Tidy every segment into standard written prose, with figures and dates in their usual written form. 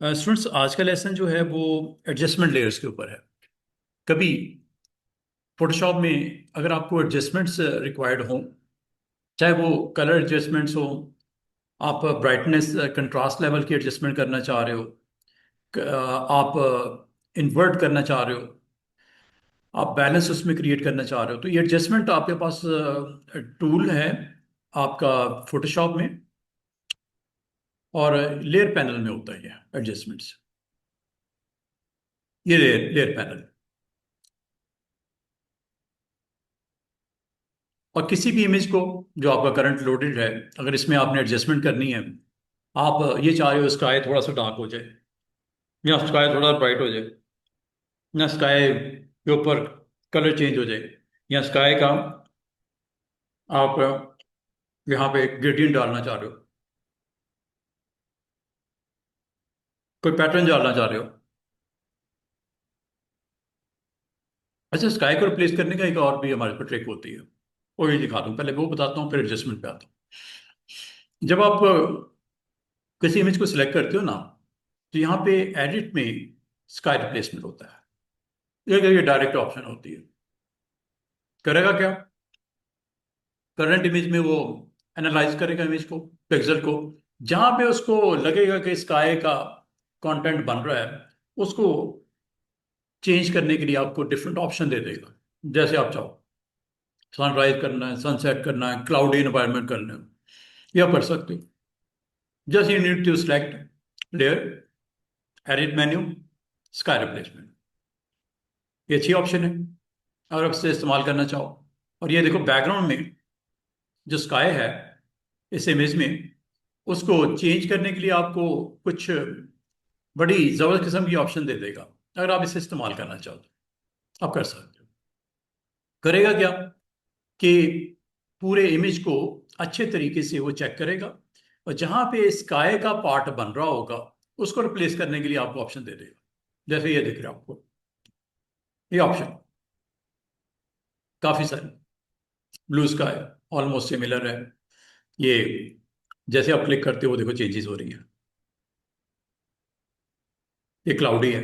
Students, आज का lesson जो है वो एडजस्टमेंट लेयर्स के ऊपर है। कभी फोटोशॉप में अगर आपको एडजस्टमेंट्स रिक्वायर्ड हों, चाहे वो कलर एडजस्टमेंट्स हो, आप ब्राइटनेस कंट्रास्ट लेवल की एडजस्टमेंट करना चाह रहे हो, आप इन्वर्ट करना चाह रहे हो, आप बैलेंस उसमें क्रिएट करना चाह रहे हो, तो ये एडजस्टमेंट आपके पास टूल है आपका फोटोशॉप में, और लेयर पैनल में होता है ये एडजस्टमेंट्स। ये लेयर लेयर पैनल, और किसी भी इमेज को जो आपका करंट लोडेड है, अगर इसमें आपने एडजस्टमेंट करनी है, आप ये चाह रहे हो स्काई थोड़ा सा डार्क हो जाए, या स्काई थोड़ा ब्राइट हो जाए, या स्काई के ऊपर कलर चेंज हो जाए, या स्काई का आप यहाँ पे ग्रेडियंट डालना चाह रहे हो, कोई पैटर्न डालना चाह रहे हो। अच्छा, स्काई को रिप्लेस करने का एक और भी हमारे पास ट्रिक होती है, वो ये दिखा दूँ, पहले वो बताता हूँ फिर एडजस्टमेंट पे आता हूँ। जब आप किसी इमेज को सिलेक्ट करते हो ना, तो यहाँ पे एडिट में स्काई रिप्लेसमेंट होता है, ये डायरेक्ट ऑप्शन होती है। करेगा क्या? करंट इमेज में वो एनालाइज करेगा इमेज को, पिक्सल को, जहां पे उसको लगेगा कि स्काई का कंटेंट बन रहा है, उसको चेंज करने के लिए आपको डिफरेंट ऑप्शन दे देगा। जैसे आप चाहो, सनराइज करना है, सनसेट करना है, क्लाउडी इन्वायरमेंट करना है, या कर सकते हो। Just you need to select layer, edit menu, sky replacement, ये अच्छी ऑप्शन है अगर आप इसे इस्तेमाल करना चाहो। और ये देखो, बैकग्राउंड में जो स्काई है इस इमेज में, उसको चेंज करने के लिए आपको कुछ बड़ी जबरदस्त किस्म की ऑप्शन दे देगा। अगर आप इसे इस्तेमाल करना चाहो तो आप कर सकते हो। करेगा क्या कि पूरे इमेज को अच्छे तरीके से वो चेक करेगा, और जहां पे स्काई का पार्ट बन रहा होगा उसको रिप्लेस करने के लिए आपको ऑप्शन दे देगा। जैसे ये दिख रहा है आपको, ये ऑप्शन काफी सारे, ब्लू स्काई ऑलमोस्ट सिमिलर है, ये जैसे आप क्लिक करते हो देखो चेंजेस हो रही है, ये क्लाउडी है,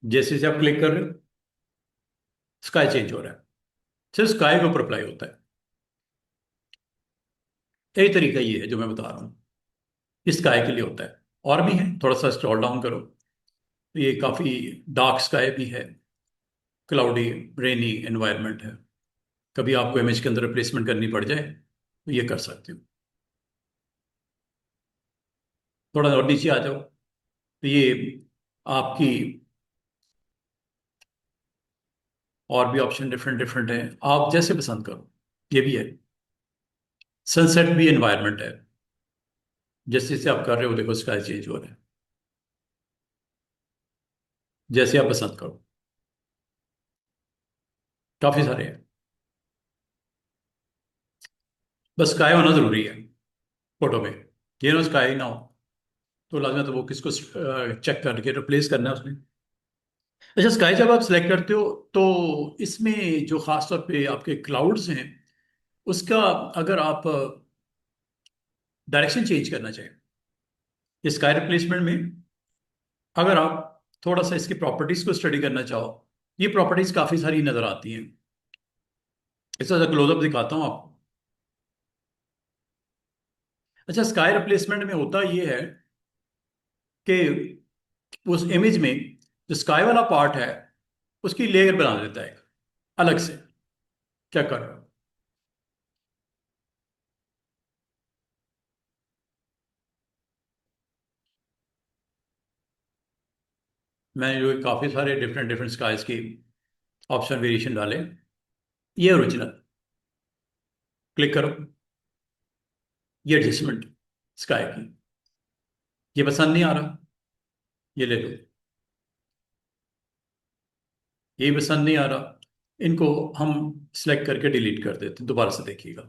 जैसे जैसे आप क्लिक कर रहे हो स्काई चेंज हो रहा है। सिर्फ स्काई के ऊपर अप्लाई होता है। यही तरीका ये है जो मैं बता रहा हूँ, इस स्काई के लिए होता है। और भी है, थोड़ा सा स्क्रॉल डाउन करो तो ये काफी डार्क स्काई भी है, क्लाउडी रेनी एनवायरनमेंट है। कभी आपको इमेज के अंदर रिप्लेसमेंट करनी पड़ जाए तो ये कर सकते हो। थोड़ा और नीचे आ जाओ तो ये आपकी और भी ऑप्शन डिफरेंट डिफरेंट है, आप जैसे पसंद करो। ये भी है, सनसेट भी एनवायरनमेंट है, जैसे जैसे आप कर रहे हो देखो स्काई चेंज हो रहा है, जैसे आप पसंद करो। काफी सारे हैं, बस स्काई होना जरूरी है फोटो में। ये ना स्काई ना हो तो लाजमी तो वो किसको चेक करके रिप्लेस करना है उसने। अच्छा, स्काई जब आप सिलेक्ट करते हो तो इसमें जो खास तौर पे आपके क्लाउड्स हैं, उसका अगर आप डायरेक्शन चेंज करना चाहें स्काई रिप्लेसमेंट में, अगर आप थोड़ा सा इसकी प्रॉपर्टीज को स्टडी करना चाहो, ये प्रॉपर्टीज काफी सारी नजर आती हैं। इसका क्लोजअप दिखाता हूँ आपको। अच्छा, स्काई रिप्लेसमेंट में होता ये है कि उस इमेज में जो स्काई वाला पार्ट है उसकी लेयर बना देता है अलग से। क्या कर रहा हूं मैंने, जो काफी सारे डिफरेंट डिफरेंट स्काइज की ऑप्शन वेरिएशन डाले। ये ओरिजिनल, क्लिक करो, ये एडजस्टमेंट स्काई की, ये पसंद नहीं आ रहा, ये ले लो, ये पसंद नहीं आ रहा, इनको हम सिलेक्ट करके डिलीट कर देते हैं। दोबारा से देखिएगा,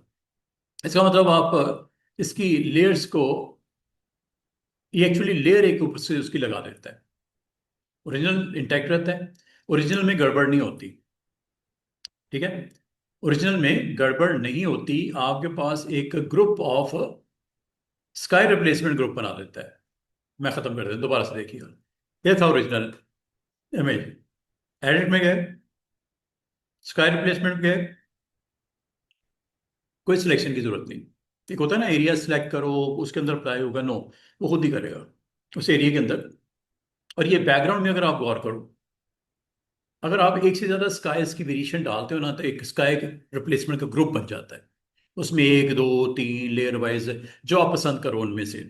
इसका मतलब आप इसकी लेयर्स को, ये एक्चुअली लेयर एक ऊपर से उसकी लगा देता है। ओरिजिनल इंटैक्ट रहता है, ओरिजिनल में गड़बड़ नहीं होती। ठीक है, ओरिजिनल में गड़बड़ नहीं होती, आपके पास एक group of sky replacement group बना देता है। मैं खत्म कर देता, दोबारा से देखिएगा। ये था ओरिजिनल इमेज। एडिट में गए, स्काई रिप्लेसमेंट गए, कोई सिलेक्शन की जरूरत नहीं। एक होता है ना एरिया सिलेक्ट करो उसके अंदर अप्लाई होगा, नो, वो खुद ही करेगा उस एरिया के अंदर। और ये बैकग्राउंड में अगर आप गौर करो, अगर आप एक से ज्यादा स्काईज की वेरिएशन डालते हो ना, तो एक स्काई रिप्लेसमेंट का ग्रुप बन जाता है। उसमें एक दो तीन लेयर वाइज जो आप पसंद करो उनमें से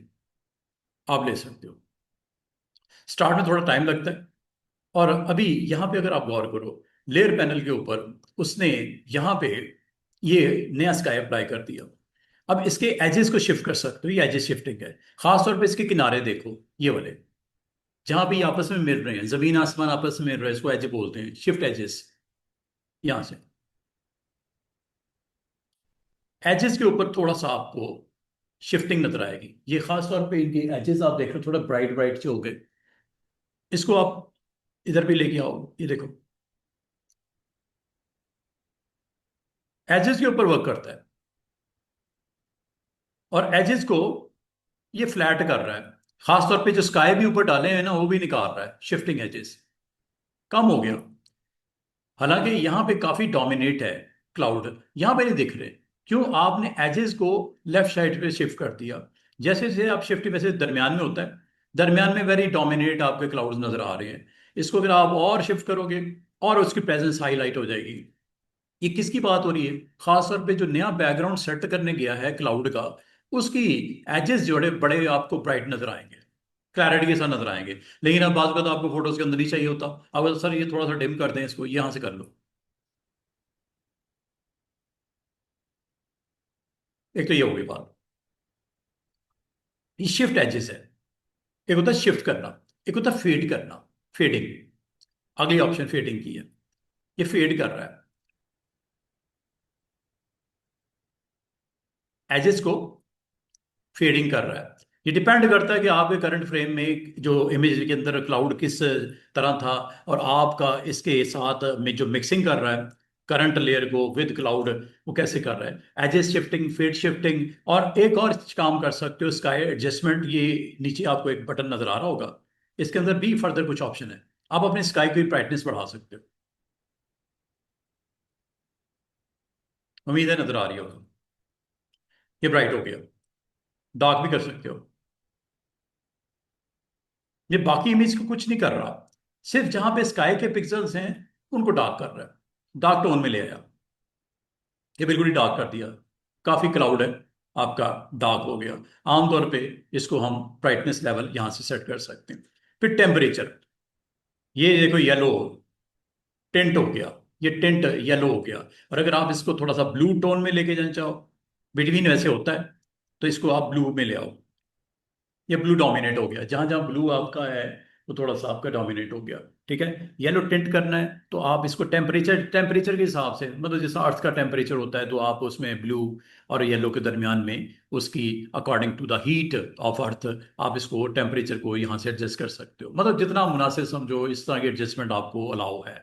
आप ले सकते हो। स्टार्ट में थोड़ा टाइम लगता है। और अभी यहाँ पे अगर आप गौर करो, लेयर पैनल के ऊपर उसने यहाँ पे ये नया स्काई अप्लाई कर दिया। अब इसके एजेस को शिफ्ट कर सकते हो, ये एजेस शिफ्टिंग है। खासतौर पे इसके किनारे देखो, ये वाले जहां पे ये आपस में मिल रहे हैं, जमीन आसमान आपस में मिल रहे हैं, इसको एज बोलते हैं, शिफ्ट एजेस। यहां से एजेस के ऊपर थोड़ा सा आपको शिफ्टिंग नजर आएगी। ये खास तौर पे इनके एजेस आप देख रहे हो थोड़ा ब्राइट ब्राइट से हो गए। इसको आप इधर भी लेके आओ, ये देखो एजेस के ऊपर वर्क करता है। और एजेस को ये फ्लैट कर रहा है। खासतौर पे जो स्काई भी ऊपर डाले हैं ना, वो भी निकाल रहा है, शिफ्टिंग एजेस कम हो गया। हालांकि यहाँ पे काफी डोमिनेट है क्लाउड, यहाँ पे नहीं दिख रहे। क्यों? आपने एजेस को लेफ्ट साइड पे शिफ्ट कर दिया। जैसे जैसे आप शिफ्ट, वैसे दरमियान में होता है, दरमियान में वेरी डोमिनेट आपके क्लाउड्स नजर आ रहे हैं। इसको अगर आप और शिफ्ट करोगे और उसकी प्रेजेंस हाईलाइट हो जाएगी। ये किसकी बात हो रही है? खासतौर पे जो नया बैकग्राउंड सेट करने गया है क्लाउड का, उसकी एजेस जोड़े बड़े आपको ब्राइट नजर आएंगे, क्लैरिटी के साथ नजर आएंगे। लेकिन अब बात तो आपको फोटोज के अंदर नहीं चाहिए होता। अब सर ये थोड़ा सा डिम कर दें, इसको यहां से कर लो। एक तो ये हो गई बात, ये शिफ्ट एजेस है। एक होता है शिफ्ट करना, एक होता है फेड करना, फेडिंग। अगली ऑप्शन फेडिंग की है। ये फेड कर रहा है एजेस को, फेडिंग कर रहा है। ये डिपेंड करता है कि आपके करंट फ्रेम में जो इमेज के अंदर क्लाउड किस तरह था, और आपका इसके साथ में जो मिक्सिंग कर रहा है करंट लेयर को विद क्लाउड, वो कैसे कर रहा है। Edges shifting, fade shifting. और एक और काम कर सकते हो, स्काई एडजस्टमेंट। ये नीचे आपको एक बटन नजर आ रहा होगा, इसके अंदर भी फर्दर कुछ ऑप्शन है। आप अपने स्काई की ब्राइटनेस बढ़ा सकते हो। उम्मीद है नजर आ रही होगा। ये ब्राइट हो गया। डार्क भी कर सकते हो। ये बाकी इमेज को कुछ नहीं कर रहा, सिर्फ जहां पे स्काई के पिक्सल्स हैं उनको डार्क कर रहा है, डार्क टोन में ले आया। ये बिल्कुल ही डार्क कर दिया। काफी क्लाउड है आपका, डार्क हो गया। आमतौर पे इसको हम ब्राइटनेस लेवल यहां से सेट कर सकते हैं। फिर टेम्परेचर, ये देखो येलो टेंट हो गया, ये टेंट येलो हो गया। और अगर आप इसको थोड़ा सा ब्लू टोन में लेके जाना चाहो, बिटवीन वैसे होता है, तो इसको आप ब्लू में ले आओ। ये ब्लू डोमिनेट हो गया, जहां जहां ब्लू आपका है वो थोड़ा सा आपका डोमिनेट हो गया। ठीक है। येलो टिंट करना है तो आप इसको टेम्परेचर के हिसाब से, मतलब जैसा अर्थ का टेम्परेचर होता है, तो आप उसमें ब्लू और येलो के दरमियान में उसकी according to the heat of earth आप इसको टेम्परेचर को यहाँ से एडजस्ट कर सकते हो। मतलब जितना मुनासिब समझो, इस तरह की एडजस्टमेंट आपको अलाउ है।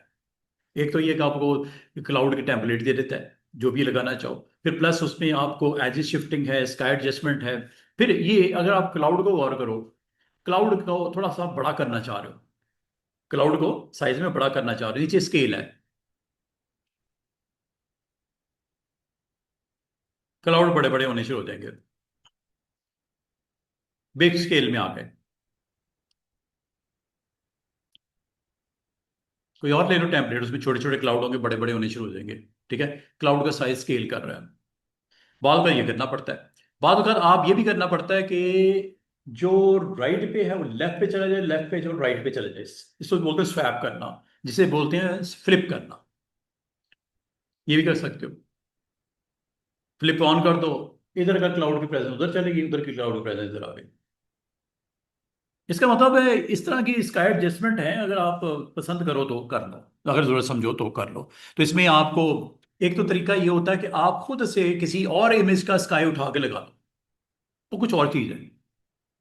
एक तो ये कि आपको क्लाउड के टेम्पलेट दे देता है जो भी लगाना चाहो। फिर प्लस उसमें आपको एज शिफ्टिंग है, स्काई एडजस्टमेंट है। फिर ये अगर आप क्लाउड को गौर करो, क्लाउड को थोड़ा सा बड़ा करना चाह रहे हो, क्लाउड को साइज में बड़ा करना चाह रहे हो, नीचे स्केल है, क्लाउड बड़े बड़े होने शुरू हो जाएंगे, बिग स्केल में आ गए। कोई और ले लो टेम्पलेट, उसमें छोटे छोटे क्लाउड होंगे, बड़े बड़े होने शुरू हो जाएंगे। ठीक है। क्लाउड का साइज स्केल कर रहा है। बाद का ये करना पड़ता है। बाद अगर आप ये भी करना पड़ता है कि जो राइट पे है वो लेफ्ट पे चला जाए, लेफ्ट पे जो राइट पे चला जाए, इसको बोलते हैं स्वैप करना, जिसे बोलते हैं फ्लिप करना। ये भी कर सकते हो। फ्लिप ऑन कर दो, इधर का क्लाउड की प्रेजेंस उधर चलेगी, उधर की क्लाउड की प्रेजेंस इधर आ गई। इसका मतलब है इस तरह की स्काई एडजस्टमेंट है, अगर आप पसंद करो तो कर लो, अगर जरूरत समझो तो कर लो। तो इसमें आपको एक तो तरीका ये होता है कि आप खुद से किसी और इमेज का स्काई उठा के लगा लो, वो कुछ और चीज है।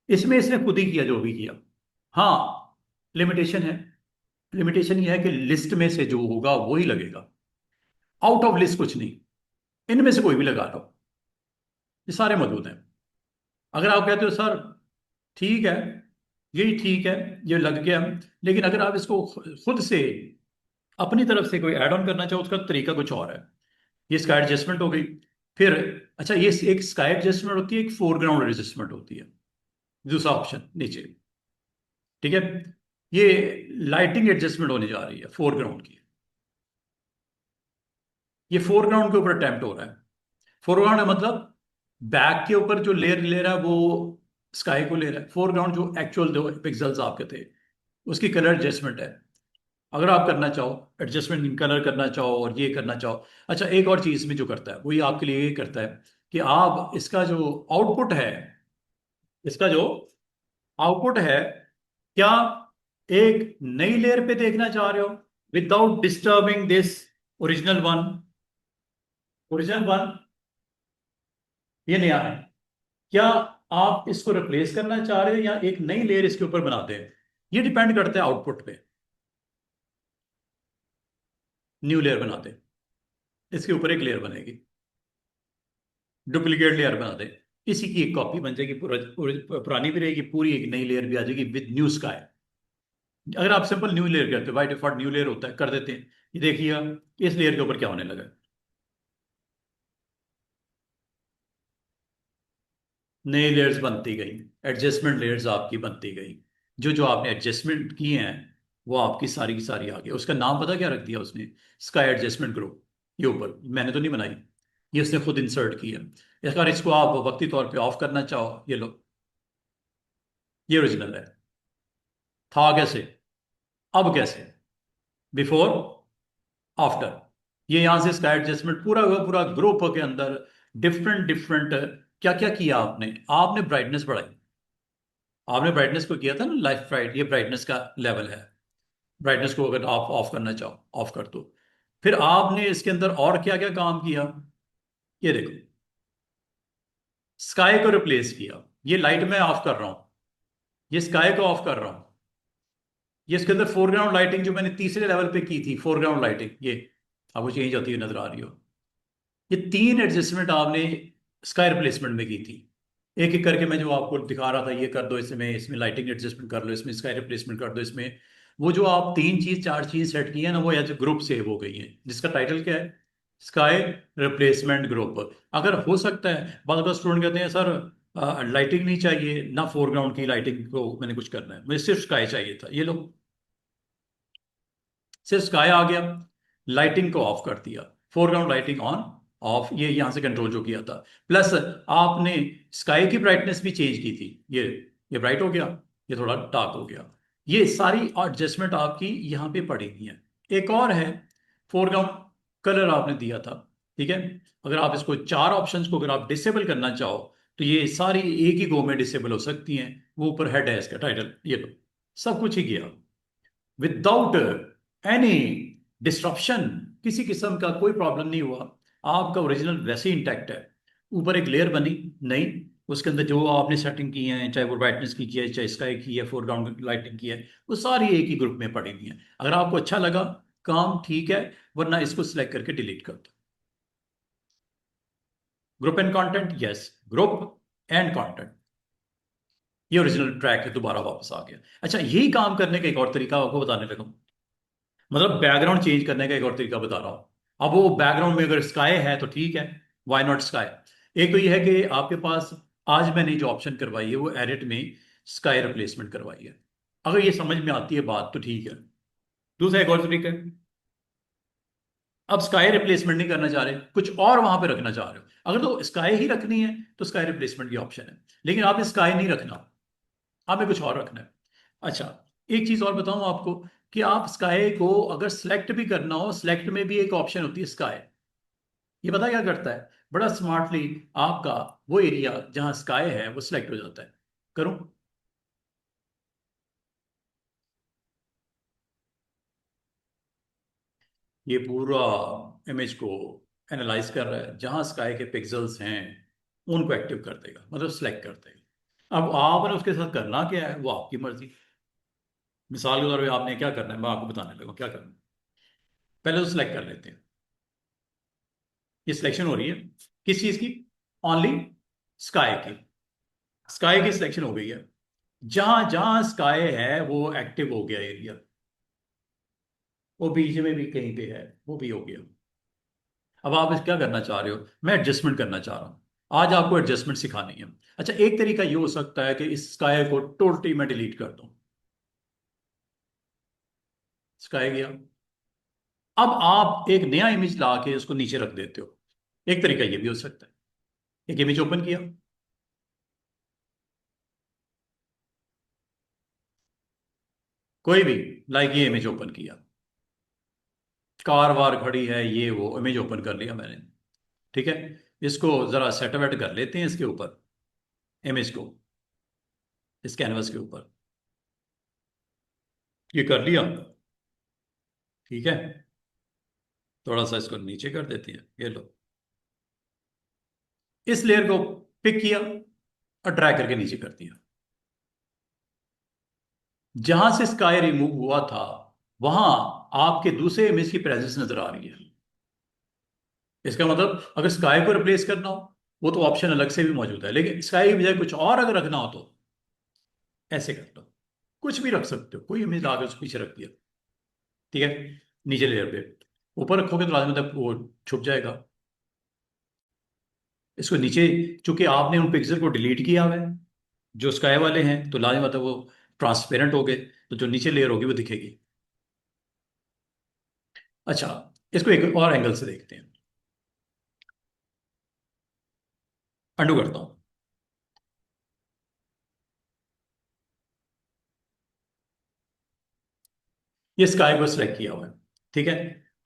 इसमें इसने खुद ही किया जो भी किया। हाँ, लिमिटेशन है। लिमिटेशन ये है कि लिस्ट में से जो होगा वो ही लगेगा। आउट ऑफ लिस्ट कुछ नहीं, इनमें से कोई भी लगा लो, ये सारे मौजूद हैं। अगर आप कहते हो सर ठीक है, यही ठीक है, ये लग गया, लेकिन अगर आप इसको खुद से अपनी तरफ से कोई ऐड ऑन करना चाहो, उसका तरीका कुछ और है। ये स्काई एडजस्टमेंट हो गई। फिर अच्छा, ये एक स्काई एडजस्टमेंट होती है, एक फोरग्राउंड एडजस्टमेंट होती है, दूसरा ऑप्शन नीचे। ठीक है, ये लाइटिंग एडजस्टमेंट होने जा रही है फोरग्राउंड की। ये फोरग्राउंड के ऊपर अटेम्प्ट हो रहा है। फोरग्राउंड है मतलब बैक के ऊपर जो लेयर ले रहा है वो स्काई को ले रहा है। फोरग्राउंड जो एक्चुअल दो पिक्सल्स आपके थे, उसकी कलर एडजस्टमेंट है। अगर आप करना चाहो एडजस्टमेंट इन कलर करना चाहो और ये करना चाहो। अच्छा, एक और चीज में जो करता है वो ये आपके लिए ये करता है कि आप इसका जो आउटपुट है, इसका जो आउटपुट है, क्या एक नई लेयर पे देखना चाह रहे हो without disturbing this original one? Original one ये नया है। क्या आप इसको रिप्लेस करना चाह रहे हो या एक नई लेयर इसके ऊपर बनाते हैं? ये डिपेंड करता है आउटपुट पे। न्यू लेयर बनाते हैं, इसके ऊपर एक लेयर बनेगी, डुप्लीकेट लेयर बना दे, इसी की एक कॉपी बन जाएगी, पुरानी भी रहेगी, पूरी एक नई लेयर भी आ जाएगी विद न्यू स्काई। अगर आप सिंपल न्यू लेयर करते हो, बाय डिफॉल्ट न्यू लेयर होता है, कर देते हैं। ये देखिए इस लेयर के ऊपर क्या होने लगा है। नई लेयर्स बनती गई, एडजस्टमेंट लेयर्स आपकी बनती गई। जो जो आपने एडजस्टमेंट किए हैं वो आपकी सारी की सारी आ गई। उसका नाम पता क्या रख दिया उसने? Sky adjustment group. ये ऊपर मैंने तो नहीं बनाई, ये उसने खुद इंसर्ट किया। अगर इसको आप वक्ती तौर पे ऑफ करना चाहो, ये लो, ये ओरिजिनल है। था कैसे, अब कैसे, बिफोर, आफ्टर। ये यहां से इसका एडजस्टमेंट पूरा का पूरा ग्रुप के अंदर डिफरेंट डिफरेंट क्या क्या किया आपने। आपने ब्राइटनेस बढ़ाई, आपने ब्राइटनेस को किया था ना लाइफ ब्राइट, ये ब्राइटनेस का लेवल है। ब्राइटनेस को अगर आप ऑफ करना चाहो ऑफ कर दो। फिर आपने इसके अंदर और क्या क्या काम किया, ये देखो, स्काई को रिप्लेस किया। ये लाइट में ऑफ कर रहा हूं, ये स्काई को ऑफ कर रहा हूं। ये इसके अंदर फोरग्राउंड लाइटिंग जो मैंने तीसरे लेवल पे की थी, फोरग्राउंड लाइटिंग, ये आपको चेंज होती हुई नजर आ रही हो। ये तीन एडजस्टमेंट आपने स्काई रिप्लेसमेंट में की थी। एक एक करके मैं जो आपको दिखा रहा था, ये कर दो इसमें, इसमें लाइटिंग एडजस्टमेंट कर लो, इसमें स्काई रिप्लेसमेंट कर दो, इसमें वो जो आप तीन चीज चार चीज सेट की है ना, वो एज ग्रुप सेव हो गई है, जिसका टाइटल क्या है? Sky replacement group. अगर हो सकता है, बाद में स्टूडेंट कहते हैं सर लाइटिंग नहीं चाहिए ना, फोरग्राउंड की लाइटिंग को मैंने कुछ करना है, मुझे सिर्फ स्काई चाहिए था, ये लो, सिर्फ स्काई आ गया। लाइटिंग को ऑफ कर दिया, फोरग्राउंड लाइटिंग ऑन ऑफ, ये यहां से कंट्रोल जो किया था। प्लस आपने स्काई की ब्राइटनेस भी चेंज की थी, ये ब्राइट हो गया, ये थोड़ा डार्क हो गया। ये सारी एडजस्टमेंट आपकी यहाँ पे पड़ी हुई है। एक और है, फोरग्राउंड कलर आपने दिया था, ठीक है। अगर आप इसको चार ऑप्शंस को अगर आप डिसेबल करना चाहो तो ये सारी एक ही गो में डिसेबल हो सकती हैं। वो ऊपर हेड है इसका टाइटल, ये लो, सब कुछ ही किया विदाउट एनी डिस्ट्रप्शन। किसी किस्म का कोई प्रॉब्लम नहीं हुआ, आपका ओरिजिनल वैसे ही इंटैक्ट है। ऊपर एक लेयर बनी नई, उसके अंदर जो आपने सेटिंग की है, चाहे वो ब्राइटनेस की है, चाहे स्काई की है, फोरग्राउंड लाइटिंग की है, वो सारी एक ही ग्रुप में पड़ी हुई है। अगर आपको अच्छा लगा, काम ठीक है, वरना इसको सिलेक्ट करके डिलीट कर दो। Group and content, yes, group and content, ये ओरिजिनल ट्रैक है, दोबारा वापस आ गया। अच्छा, यही काम करने का एक और तरीका आपको बताने लगा, मतलब बैकग्राउंड चेंज करने का एक और तरीका बता रहा हूं। अब वो बैकग्राउंड में अगर स्काई है तो ठीक है, व्हाई नॉट स्काई। एक तो ये है कि आपके पास आज मैंने जो ऑप्शन करवाई है वो एडिट में स्काई रिप्लेसमेंट करवाई है। अगर ये समझ में आती है बात तो ठीक है। दूसरा एक और तरीका है, अब स्काई रिप्लेसमेंट नहीं करना चाह रहे, कुछ और वहां पे रखना चाह रहे हो, अगर तो स्काई ही रखनी है तो स्काई रिप्लेसमेंट की ऑप्शन है। लेकिन आपने स्काई नहीं रखना, आपने कुछ और रखना है। अच्छा, एक चीज और बताऊं आपको, कि आप स्काई को अगर सिलेक्ट भी करना हो, सिलेक्ट में भी एक ऑप्शन होती है स्काई। ये पता क्या करता है? बड़ा स्मार्टली आपका वो एरिया जहां स्काई है वो सिलेक्ट हो जाता है। करूं? ये पूरा इमेज को एनालाइज कर रहा है, जहां स्काई के पिक्सल्स हैं उनको एक्टिव कर देगा, मतलब सिलेक्ट कर देगा। अब आपने उसके साथ करना क्या है वो आपकी मर्जी। मिसाल के तौर पे आपने क्या करना है, मैं आपको बताने लगा क्या करना है। पहले तो सिलेक्ट कर लेते हैं, ये सिलेक्शन हो रही है किस चीज की? ओनली स्काई की। स्काई की सिलेक्शन हो गई है। जहां जहां स्काई है वो एक्टिव हो गया एरिया। वो बीच में भी कहीं पे है, वो भी हो गया। अब आप इस क्या करना चाह रहे हो? मैं एडजस्टमेंट करना चाह रहा हूं। आज आपको एडजस्टमेंट सिखानी है। अच्छा, एक तरीका ये हो सकता है कि इस स्काई को टोटली मैं डिलीट कर दूं। स्काई गया। अब आप एक नया इमेज ला के उसको नीचे रख देते हो। एक तरीका ये भी हो सकता है। एक इमेज ओपन किया, कोई भी, लाइक ये इमेज ओपन किया, कार वार खड़ी है, ये वो इमेज ओपन कर लिया मैंने। ठीक है, इसको जरा सेट वेट कर लेते हैं इसके ऊपर, इमेज को, इस कैनवस के ऊपर। ये कर लिया। ठीक है, थोड़ा सा इसको नीचे कर देते हैं, ये लो। इस लेयर को पिक किया और ड्रैग करके नीचे कर दिया। जहां से स्काई रिमूव हुआ था वहां आपके दूसरे इमेज की प्रेजेंस नजर आ रही है। इसका मतलब अगर स्काई को रिप्लेस करना हो, वो तो ऑप्शन अलग से भी मौजूद है, लेकिन स्काई की बजाय कुछ और अगर रखना हो तो ऐसे कर लो। कुछ भी रख सकते हो, कोई इमेज लाकर उसको पीछे रख दिया। ठीक है, नीचे लेयर पे। ऊपर रखोगे तो लाजमी मतलब वो छुप जाएगा। इसको नीचे, चूंकि आपने उन पिक्सल को डिलीट किया हुआ है जो स्काई वाले हैं, तो लाजमी मतलब वो ट्रांसपेरेंट हो गए, तो जो नीचे लेयर होगी वो दिखेगी। अच्छा, इसको एक और एंगल से देखते हैं। अंडू करता हूं। ये स्काई को सिलेक्ट किया हुआ है। ठीक है,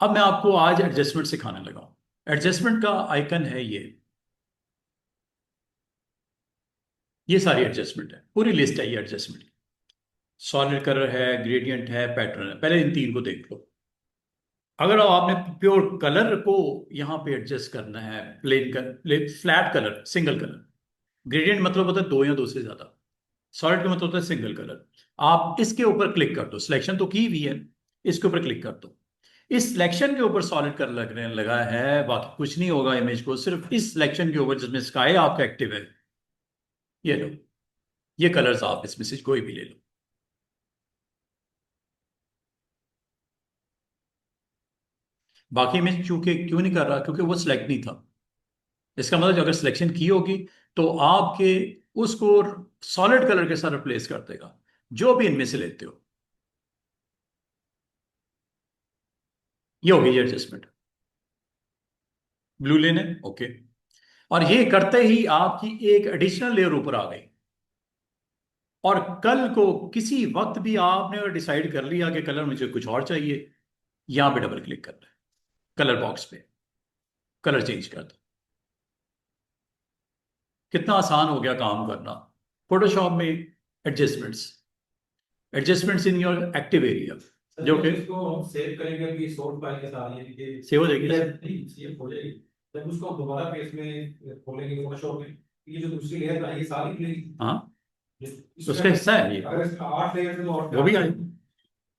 अब मैं आपको आज एडजस्टमेंट सिखाने लगा हूं। एडजस्टमेंट का आइकन है ये सारी एडजस्टमेंट है, पूरी लिस्ट है ये एडजस्टमेंट। सॉलिड कलर है, ग्रेडियंट है, पैटर्न है। पहले इन तीन को देख लो। अगर आपने प्योर कलर को यहां पे एडजस्ट करना है, plain colour, flat colour, single colour. Gradient मतलब होता है दो या दो से ज्यादा। सॉलिड का मतलब होता है सिंगल कलर। आप इसके ऊपर क्लिक कर दो, सिलेक्शन तो की हुई है, इसके ऊपर क्लिक कर दो। इस सिलेक्शन के ऊपर सॉलिड कलर लगने लगा है, बाकी कुछ नहीं होगा इमेज को, सिर्फ इस सिलेक्शन के ऊपर जिसमें स्काई आपका एक्टिव है, ये लो। ये कलर्स आप इसमें से कोई भी ले लो। बाकी में चूंकि क्यों नहीं कर रहा, क्योंकि वो सिलेक्ट नहीं था। इसका मतलब अगर सिलेक्शन की होगी तो आपके उसको सॉलिड कलर के साथ रिप्लेस कर देगा, जो भी इनमें से लेते हो। ये होगी एडजस्टमेंट। ब्लू लेने, ओके। और ये करते ही आपकी एक एडिशनल लेयर ऊपर आ गई। और कल को किसी वक्त भी आपने अगर डिसाइड कर लिया कि कलर मुझे कुछ और चाहिए, यहां पे डबल क्लिक करना है, कलर बॉक्स पे, कलर चेंज कर दो। कितना आसान हो गया काम करना। फोटोशॉप में adjustments, adjustments in your active area. Sir जो जब कि इसको हम सेव करेंगे कि सोर्स फाइल के साथ ये सेव हो जाएगी। नहीं सेव हो जाएगी। जब उसको हम दोबारा पेज में खोलेंगे फोटोशॉप में, ये जो दूसरी लेयर है ये सारी प्लीज हाँ, तो उसका इसमें हिस्सा है ये। अगर इसमें 8 लेयर है तो और वो भी क्या? आएगा।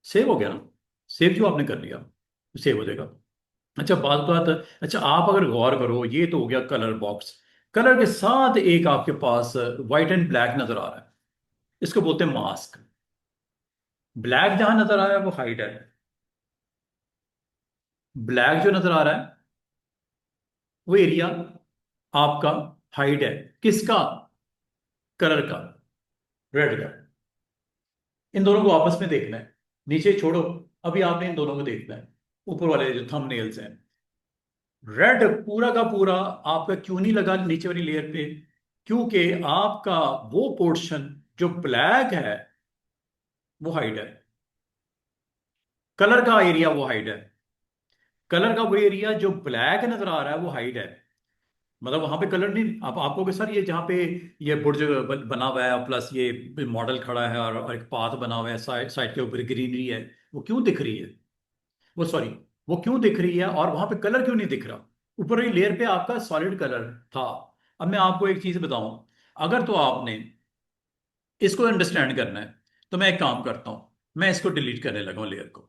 सेव हो गया ना, सेव जो आपने कर लिया सेव हो जाएगा। अच्छा, बात बात। अच्छा, आप अगर गौर करो, ये तो हो गया कलर बॉक्स। कलर के साथ एक आपके पास व्हाइट एंड ब्लैक नजर आ रहा है, इसको बोलते हैं मास्क। ब्लैक जहां नजर आ रहा है वो हाइड है। ब्लैक जो नजर आ रहा है वो एरिया आपका हाइड है। किसका? कलर का, रेड का। इन दोनों को आपस में देखना है, नीचे छोड़ो। अभी आपने इन दोनों को देखना है, ऊपर वाले जो थंबनेल्स हैं। रेड पूरा का पूरा आपका क्यों नहीं लगा नीचे वाली लेयर पे? क्योंकि आपका वो पोर्शन जो ब्लैक है वो हाइड है। कलर का एरिया वो हाइड है। कलर का वो एरिया जो ब्लैक नजर आ रहा है वो हाइड है। मतलब वहां पे कलर नहीं। आप आपको कि सर ये जहाँ पे ये बुर्ज बना हुआ है प्लस ये मॉडल खड़ा है और एक पाथ बना हुआ है, साइड साइड के ऊपर ग्रीनरी है, वो क्यों दिख रही है? वो सॉरी, वो क्यों दिख रही है और वहां पे कलर क्यों नहीं दिख रहा? ऊपर वाली लेयर पे आपका सॉलिड कलर था। अब मैं आपको एक चीज बताऊं, अगर तो आपने इसको अंडरस्टैंड करना है तो मैं एक काम करता हूं, मैं इसको डिलीट करने लगा हूं लेयर को।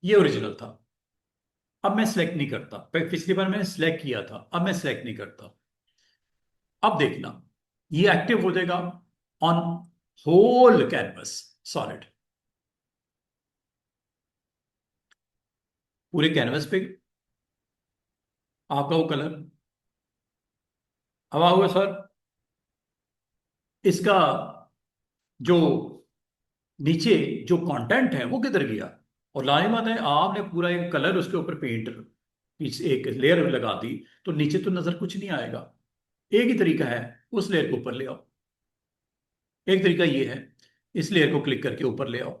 ये ओरिजिनल था, अब मैं सिलेक्ट नहीं करता, पिछली बार मैंने सिलेक्ट किया था, अब मैं सिलेक्ट नहीं करता। अब देखना, ये एक्टिव हो जाएगा ऑन होल कैनवस सॉलिड, पूरे कैनवस पे आपका वो कलर। अब आओगे सर, इसका जो नीचे जो कंटेंट है वो किधर गया? और लाजिम बात है, आपने पूरा एक कलर उसके ऊपर पेंट, एक लेयर लगा दी, तो नीचे तो नजर कुछ नहीं आएगा। एक ही तरीका है, उस लेयर को ऊपर ले आओ। एक तरीका ये है, इस लेयर को क्लिक करके ऊपर ले आओ,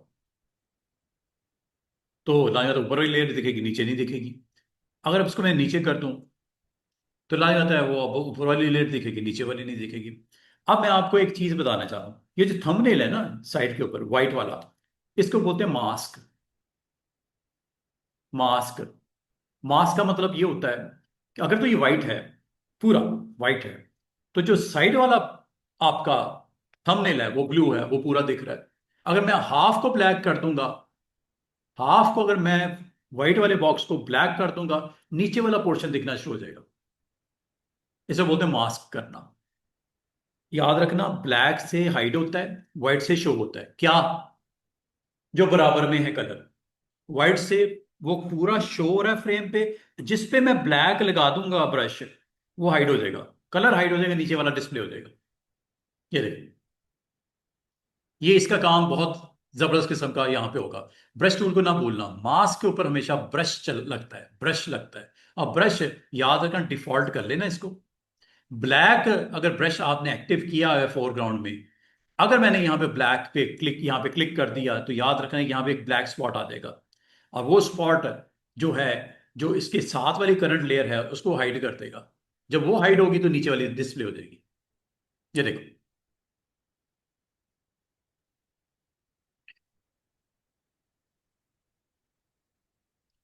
तो लाजिम बात है ऊपर वाली लेयर दिखेगी, नीचे नहीं दिखेगी। अगर अब इसको मैं नीचे कर दूं, तो लाजिम बात है वो अब ऊपर वाली लेयर दिखेगी, नीचे वाली नहीं दिखेगी। अब मैं आपको एक चीज बताना चाह रहा हूं, ये जो थंबनेल है ना साइड के ऊपर व्हाइट वाला, इसको बोलते हैं मास्क। मास्क, मास्क का मतलब ये होता है कि अगर तो ये वाइट है, पूरा वाइट है, तो जो साइड वाला आपका थंबनेल है वो ब्लू है, वो पूरा दिख रहा है। अगर मैं हाफ को ब्लैक कर दूंगा, हाफ को अगर मैं व्हाइट वाले बॉक्स को ब्लैक कर दूंगा, नीचे वाला पोर्शन दिखना शुरू हो जाएगा। इसे बोलते हैं मास्क करना। याद रखना, ब्लैक से हाइड होता है, व्हाइट से शो होता है क्या? जो बराबर में है कलर। व्हाइट से वो पूरा शो हो रहा है फ्रेम पे, जिस पे मैं ब्लैक लगा दूंगा ब्रश, वो हाइड हो जाएगा, कलर हाइड हो जाएगा, नीचे वाला डिस्प्ले हो जाएगा। ये देखिए, ये इसका काम बहुत जबरदस्त किस्म का यहाँ पे होगा। ब्रश टूल को ना भूलना, मास्क के ऊपर हमेशा ब्रश चल लगता है, ब्रश लगता है। अब ब्रश याद रखना, डिफॉल्ट कर लेना इसको। ब्लैक अगर ब्रश आपने एक्टिव किया है फोरग्राउंड में, अगर मैंने यहाँ पे ब्लैक पे क्लिक, यहाँ पे क्लिक कर दिया, तो याद रखना यहाँ पे एक ब्लैक स्पॉट आ जाएगा। और वो स्पॉट जो है, जो इसके साथ वाली करंट लेयर है, उसको हाइड कर देगा। जब वो हाइड होगी तो नीचे वाली डिस्प्ले हो जाएगी। ये देखो,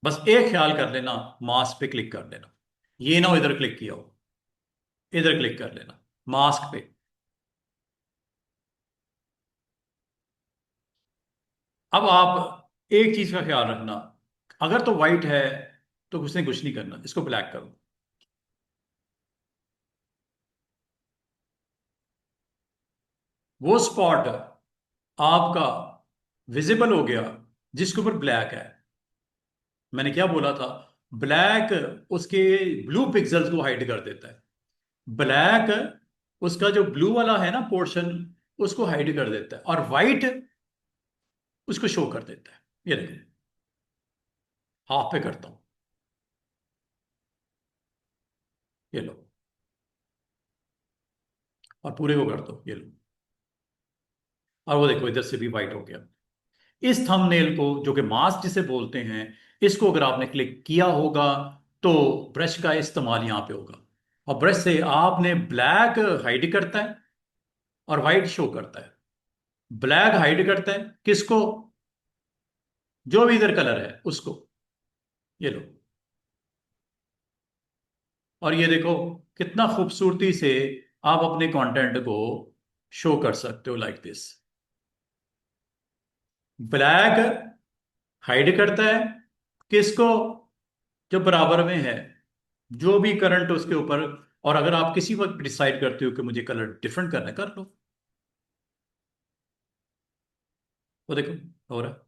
बस एक ख्याल कर लेना, मास्क पे क्लिक कर लेना। ये ना हो इधर क्लिक किया हो, इधर क्लिक कर लेना मास्क पे। अब आप एक चीज का ख्याल रखना, अगर तो व्हाइट है तो उसने कुछ नहीं करना, इसको ब्लैक करो। वो स्पॉट आपका विजिबल हो गया जिसके ऊपर ब्लैक है। मैंने क्या बोला था? ब्लैक उसके ब्लू पिक्सल्स को हाइड कर देता है, ब्लैक उसका जो ब्लू वाला है ना पोर्शन, उसको हाइड कर देता है, और व्हाइट उसको शो कर देता है। ये देखो, हाफ पे करता हूं, ये लो, और पूरे को कर दो, ये लो, और वो देखो इधर से भी व्हाइट हो गया। इस थंबनेल को, जो कि मास्क जिसे बोलते हैं, इसको अगर आपने क्लिक किया होगा, तो ब्रश का इस्तेमाल यहां पे होगा। और ब्रश से आपने ब्लैक हाइड करता है और व्हाइट शो करता है। ब्लैक हाइड करता है किसको? जो भी इधर कलर है उसको। ये लो, और ये देखो कितना खूबसूरती से आप अपने कंटेंट को शो कर सकते हो, लाइक दिस। ब्लैक हाइड करता है किसको? जो बराबर में है, जो भी करंट उसके ऊपर। और अगर आप किसी वक्त डिसाइड करते हो कि मुझे कलर डिफरेंट करना है, कर लो। वो देखो हो रहा है।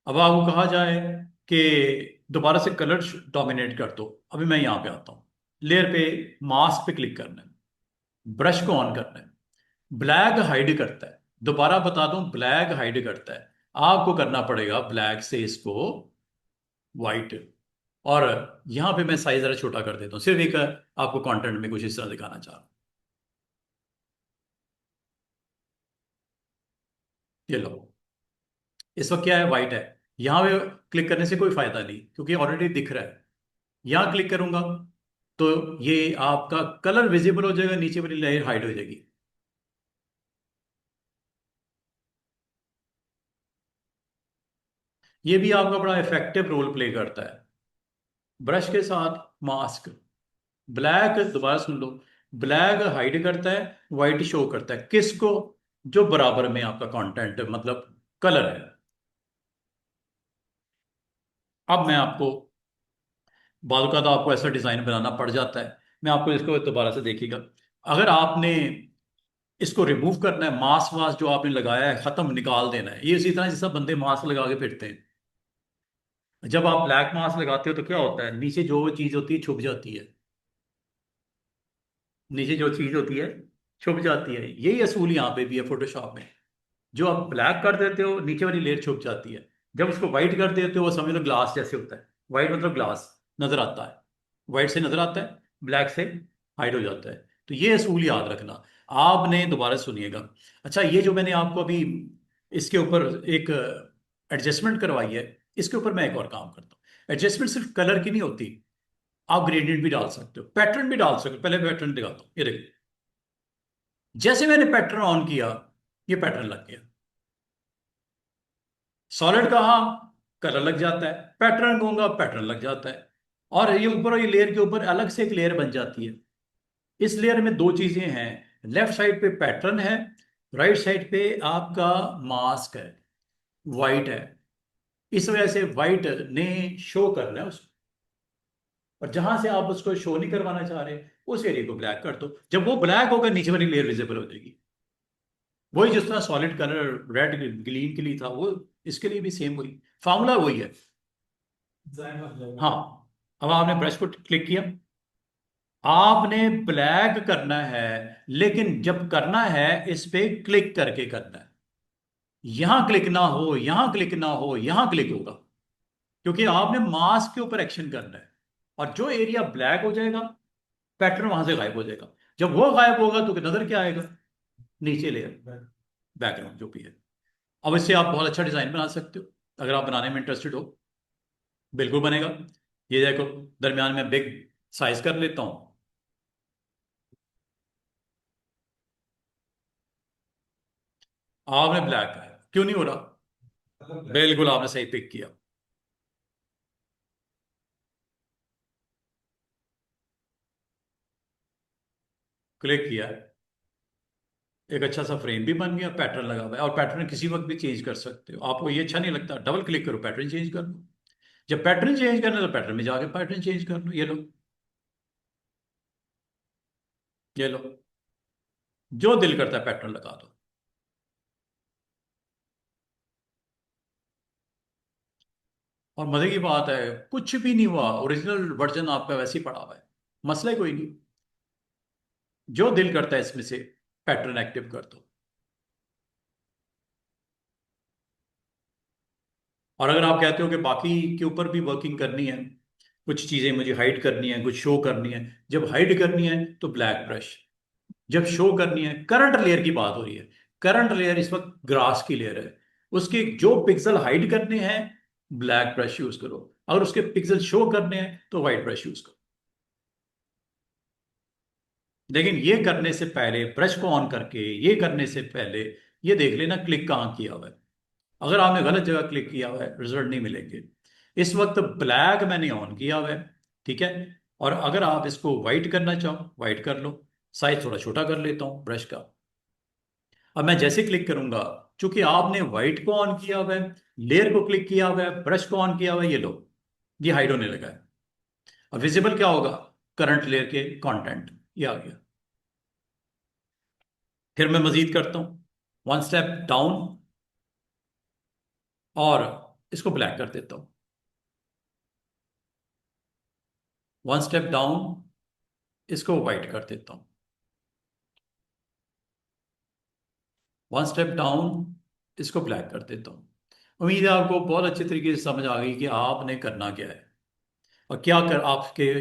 अब आपको कहा जाए कि दोबारा से कलर डोमिनेट कर दो, अभी मैं यहां पे आता हूं, लेयर पे, मास्क पे क्लिक करना है, ब्रश को ऑन करना है। ब्लैक हाइड करता है, दोबारा बता दूं, ब्लैक हाइड करता है। आपको करना पड़ेगा ब्लैक से इसको व्हाइट। और यहां पे मैं साइज जरा छोटा कर देता हूं, सिर्फ एक आपको कंटेंट में कुछ इस तरह दिखाना चाह रहा हूं। ये लो, इस वक्त क्या है, व्हाइट है। यहां पे क्लिक करने से कोई फायदा नहीं, क्योंकि ऑलरेडी दिख रहा है। यहां क्लिक करूंगा तो ये आपका कलर विजिबल हो जाएगा, नीचे वाली लेयर हाइड हो जाएगी। ये भी आपका बड़ा इफेक्टिव रोल प्ले करता है। ब्रश के साथ मास्क, ब्लैक, दोबारा सुन लो, ब्लैक हाइड करता है, व्हाइट शो करता है किसको? जो बराबर में आपका कंटेंट मतलब कलर है। अब मैं आपको, बाल का तो आपको ऐसा डिज़ाइन बनाना पड़ जाता है, मैं आपको इसको दोबारा से देखिएगा। अगर आपने इसको रिमूव करना है, मास्क वास्क जो आपने लगाया है खत्म निकाल देना है, ये इसी तरह जैसा बंदे मास्क लगा के फिरते हैं। जब आप ब्लैक मास्क लगाते हो तो क्या होता है, नीचे जो चीज़ होती है छुप जाती है, नीचे जो चीज़ होती है छुप जाती है। यही असूल यहाँ पे भी है फोटोशॉप में। जो आप ब्लैक कर देते हो नीचे वाली लेयर छुप जाती है, जब उसको व्हाइट कर देते हो वो समझ लो ग्लास जैसे होता है। व्हाइट मतलब ग्लास नजर आता है, व्हाइट से नजर आता है, ब्लैक से हाइड हो जाता है। तो ये असूल याद रखना। आपने दोबारा सुनिएगा। अच्छा, ये जो मैंने आपको अभी इसके ऊपर एक एडजस्टमेंट करवाई है, इसके ऊपर मैं एक और काम करता हूँ। एडजस्टमेंट सिर्फ कलर की नहीं होती, आप ग्रेडियंट भी डाल सकते हो, पैटर्न भी डाल सकते हो। पहले पैटर्न दिखाता हूँ, ये देखिए। जैसे मैंने पैटर्न ऑन किया, ये पैटर्न लग गया। सॉलिड कहा, कलर लग जाता है, पैटर्न दूंगा पैटर्न लग जाता है। और ये ऊपर, ये लेयर के ऊपर अलग से एक लेयर बन जाती है। इस लेयर में दो चीजें हैं, लेफ्ट साइड पे पैटर्न है, राइट साइड पे आपका मास्क है, वाइट है। इस वजह से वाइट ने शो करना है उसको, और जहां से आप उसको शो नहीं करवाना चाह रहे उस एरिया को ब्लैक कर दो। जब वो ब्लैक होगा नीचे वाली लेयर विजिबल हो जाएगी। वही जिस तरह सॉलिड कलर रेड ग्रीन के लिए था, वो इसके लिए भी सेम वही फॉर्मूला वही है। हाँ, अब आपने ब्रश को क्लिक किया, आपने ब्लैक करना है, लेकिन जब करना है इस पे क्लिक करके करना है। यहां क्लिक ना हो, यहां क्लिक ना हो, यहां क्लिक होगा, क्योंकि आपने मास्क के ऊपर एक्शन करना है। और जो एरिया ब्लैक हो जाएगा, पैटर्न वहां से गायब हो जाएगा। जब वो गायब होगा तो नजर क्या आएगा, नीचे लेयर, बैकग्राउंड जो भी है। अब इससे आप बहुत अच्छा डिजाइन बना सकते हो, अगर आप बनाने में इंटरेस्टेड हो। बिल्कुल बनेगा। ये देखो, दरमियान में बिग साइज कर लेता हूं। आपने ब्लैक का है, क्यों नहीं हो रहा? बिल्कुल आपने सही पिक किया। क्लिक किया, एक अच्छा सा फ्रेम भी बन गया, पैटर्न लगा हुआ है। और पैटर्न किसी वक्त भी चेंज कर सकते हो। आपको ये अच्छा नहीं लगता, डबल क्लिक करो, पैटर्न चेंज कर लो। जब पैटर्न चेंज करना है तो पैटर्न में जाके पैटर्न चेंज कर लो। ये लो, ये लो, जो दिल करता है पैटर्न लगा दो। और मजे की बात है, कुछ भी नहीं हुआ, ओरिजिनल वर्जन आपका वैसे ही पड़ा हुआ है, मसला ही कोई नहीं। जो दिल करता है इसमें से पैटर्न एक्टिव कर दो। और अगर आप कहते हो कि बाकी के ऊपर भी वर्किंग करनी है, कुछ चीजें मुझे हाइड करनी है, कुछ शो करनी है, जब हाइड करनी है तो ब्लैक ब्रश, जब शो करनी है, करंट लेयर की बात हो रही है, करंट लेयर इस वक्त ग्रास की लेयर है, उसके जो पिक्सल हाइड करने हैं ब्लैक ब्रश यूज करो, अगर उसके पिक्सल शो करने हैं तो व्हाइट ब्रश यूज करो। लेकिन ये करने से पहले, ब्रश को ऑन करके ये करने से पहले, ये देख लेना क्लिक कहाँ किया हुआ है। अगर आपने गलत जगह क्लिक किया हुआ है रिजल्ट नहीं मिलेंगे। इस वक्त ब्लैक मैंने ऑन किया हुआ है, ठीक है। और अगर आप इसको वाइट करना चाहो वाइट कर लो। साइज थोड़ा छोटा कर लेता हूँ ब्रश का। अब मैं जैसे क्लिक करूंगा, चूंकि आपने व्हाइट को ऑन किया हुआ है, लेयर को क्लिक किया हुआ है, ब्रश को ऑन किया हुआ है, ये लो, ये हाइड होने लगा है। अब विजिबल क्या होगा, करंट लेयर के कंटेंट, ये आ गया। फिर मैं मजीद करता हूं, वन स्टेप डाउन, और इसको ब्लैक कर देता हूं। वन स्टेप डाउन, इसको वाइट कर देता हूं। वन स्टेप डाउन, इसको ब्लैक कर देता हूं। उम्मीद है आपको बहुत अच्छे तरीके से समझ आ गई कि आपने करना क्या है, और क्या कर आपके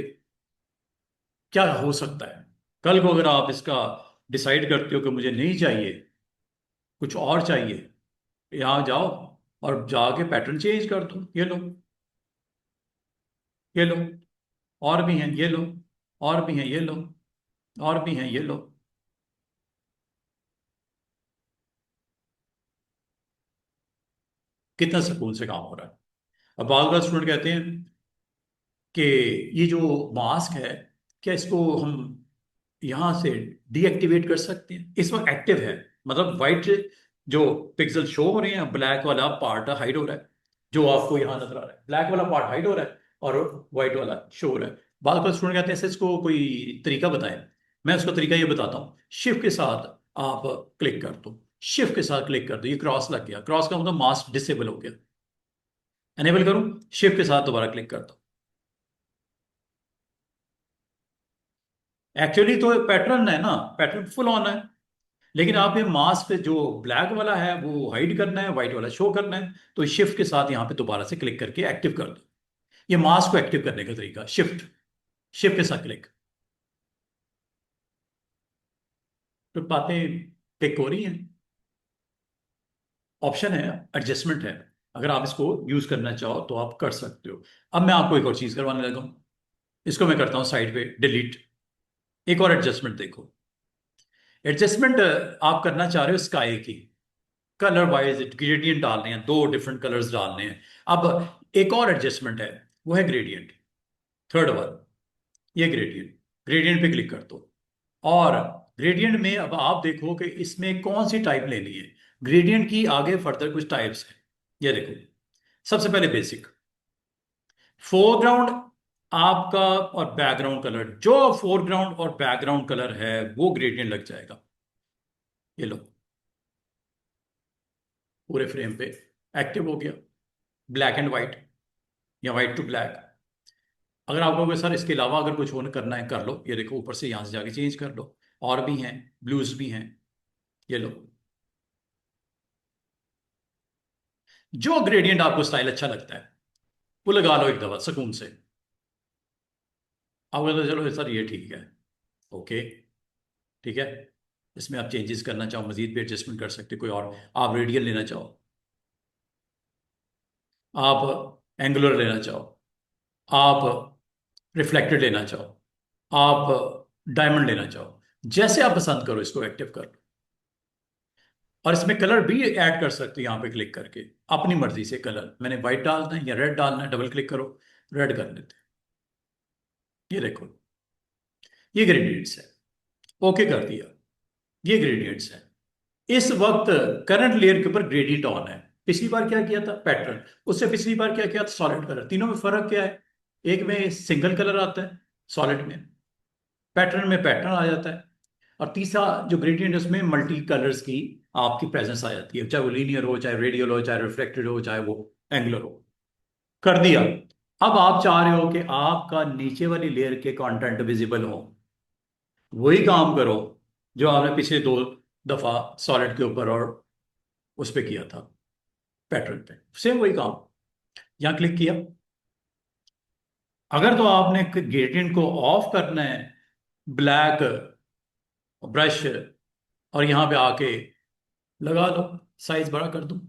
क्या हो सकता है। कल को अगर आप इसका डिसाइड करते हो कि मुझे नहीं चाहिए, कुछ और चाहिए, यहाँ जाओ और जाके पैटर्न चेंज कर दो। ये लो, ये लो, और भी हैं, ये लो, और भी हैं, ये लो, और भी हैं, ये लो। कितना सुकून से काम हो रहा है। अब बाल बाल स्टूडेंट कहते हैं कि ये जो मास्क है, क्या इसको हम यहाँ से डीएक्टिवेट कर सकते हैं? इस वक्त एक्टिव है, मतलब वाइट जो पिक्सल शो हो रहे हैं, ब्लैक वाला पार्ट हाइड हो रहा है। जो आपको यहाँ नजर आ रहा है, ब्लैक वाला पार्ट हाइड हो रहा है और व्हाइट वाला शो हो रहा है। बाद में स्टूडेंट कहते हैं इसको कोई तरीका बताएं। मैं उसका तरीका ये बताता हूँ, शिफ्ट के साथ आप क्लिक कर दो, शिफ्ट के साथ क्लिक कर दो, ये क्रॉस लग गया, क्रॉस का मतलब मास्क डिसेबल हो गया। एनेबल करूं, शिफ्ट के साथ दोबारा क्लिक कर दो। एक्चुअली तो पैटर्न है ना, पैटर्न फुल ऑन है, लेकिन आप ये मास्क जो ब्लैक वाला है वो हाइड करना है, व्हाइट वाला शो करना है, तो शिफ्ट के साथ यहाँ पे दोबारा से क्लिक करके एक्टिव कर दो। ये मास्क को एक्टिव करने का तरीका, शिफ्ट, शिफ्ट के साथ क्लिक, तो बातें टिक हो रही हैं। ऑप्शन है, एडजस्टमेंट है, अगर आप इसको यूज करना चाहो तो आप कर सकते हो। अब मैं आपको एक और चीज करवाने लगा हूं, इसको मैं करता हूं साइड पे डिलीट। एक और एडजस्टमेंट देखो, एडजस्टमेंट आप करना चाह रहे हो स्काई की, कलर वाइज ग्रेडियंट डालने हैं, दो डिफरेंट कलर्स डालने हैं। अब एक और एडजस्टमेंट है, वो है ग्रेडियंट, थर्ड वन, ये ग्रेडियंट, ग्रेडियंट पे क्लिक कर दो। और ग्रेडियंट में अब आप देखो कि इसमें कौन सी टाइप लेनी है। ग्रेडियंट की आगे फर्दर कुछ टाइप्स हैं, ये देखो। सबसे पहले बेसिक, फोरग्राउंड आपका और बैकग्राउंड कलर, जो फोरग्राउंड और बैकग्राउंड कलर है वो ग्रेडियंट लग जाएगा। ये लो, पूरे फ्रेम पे एक्टिव हो गया, ब्लैक एंड व्हाइट या व्हाइट टू ब्लैक। अगर आप कहोगे सर इसके अलावा अगर कुछ और करना है कर लो, ये देखो ऊपर से यहां से जाके चेंज कर लो, और भी हैं, ब्लूज भी हैं, ये लो। जो ग्रेडियंट आपको स्टाइल अच्छा लगता है वो लगा लो एक दफा सुकून से। आप कहते हो चलो सर ये ठीक है, ओके, ठीक है। इसमें आप चेंजेस करना चाहो, मजीद भी एडजस्टमेंट कर सकते हो, कोई और आप रेडियल लेना चाहो, आप एंगुलर लेना चाहो, आप रिफ्लेक्टेड लेना चाहो, आप डायमंड लेना चाहो, जैसे आप पसंद करो इसको एक्टिव कर लो। और इसमें कलर भी ऐड कर सकते हो यहाँ पे क्लिक करके, अपनी मर्जी से कलर, मैंने व्हाइट डालना है या रेड डालना है, डबल क्लिक करो, रेड कर लेते हैं। ये देखो, ये ग्रेडियंट्स है, ओके कर दिया, ये ग्रेडियंट्स है। इस वक्त करंट लेयर के ऊपर ग्रेडियंट ऑन है। पिछली बार क्या किया था, पैटर्न, उससे पिछली बार क्या किया था, सॉलिड कलर। तीनों में फर्क क्या है, एक में सिंगल कलर आता है सॉलिड में, पैटर्न में पैटर्न आ जाता है, और तीसरा जो ग्रेडियंट है उसमें मल्टी कलर्स की आपकी प्रेजेंस आ जाती है, चाहे वो लीनियर हो, चाहे रेडियल हो, चाहे रिफ्लेक्टेड हो, चाहे वो एंगुलर हो। कर दिया। अब आप चाह रहे हो कि आपका नीचे वाली लेयर के कंटेंट विजिबल हो, वही काम करो जो आपने पिछले दो दफा सॉलिड के ऊपर और उस पे किया था, पैटर्न पे, सेम वही काम। यहां क्लिक किया, अगर तो आपने ग्रेडियंट को ऑफ करना है, ब्लैक ब्रश, और यहां पे आके लगा दो, साइज बड़ा कर दूं,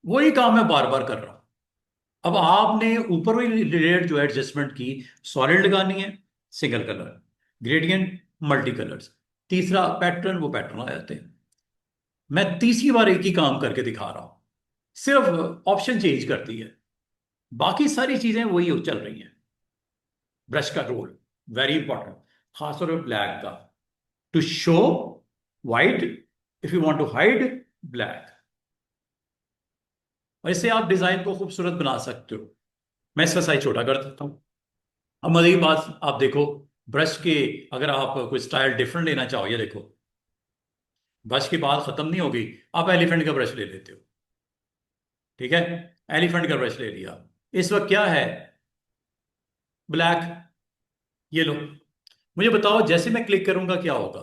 वही काम मैं बार बार कर रहा हूं। अब आपने ऊपर वाली लेयर जो एडजस्टमेंट की, सॉलिड लगानी है single colour, gradient multi colours, तीसरा पैटर्न, वो पैटर्न आ जाते हैं। मैं तीसरी बार एक ही काम करके दिखा रहा हूं, सिर्फ ऑप्शन चेंज करती है, बाकी सारी चीजें वही चल रही हैं। ब्रश का रोल वेरी इंपॉर्टेंट, खासतौर पर ब्लैक का, to show white, if you want to hide black. और इससे आप डिजाइन को खूबसूरत बना सकते हो। मैं इसका साइज छोटा कर देता हूँ। अब मज़ीद बात आप देखो, ब्रश के, अगर आप कोई स्टाइल डिफरेंट लेना चाहो, ये देखो, ब्रश की बात खत्म नहीं होगी, आप एलिफेंट का ब्रश ले लेते हो, ठीक है, एलिफेंट का ब्रश ले लिया। इस वक्त क्या है, ब्लैक, ये लो। मुझे बताओ जैसे मैं क्लिक करूंगा क्या होगा,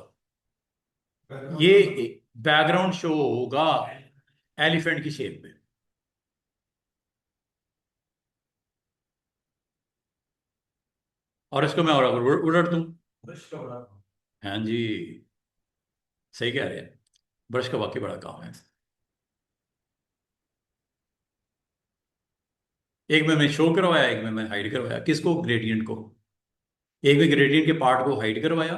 ये बैकग्राउंड शो होगा एलिफेंट की शेप में। और इसको मैं और उलट दूं, ब्रश का बड़ा हाँ जी, सही कह रहे हैं, ब्रश का वाकई बड़ा काम है। एक में मैं शो करवाया, एक में मैं हाइड करवाया, किसको, ग्रेडियंट को। एक में ग्रेडियंट के पार्ट को हाइड करवाया,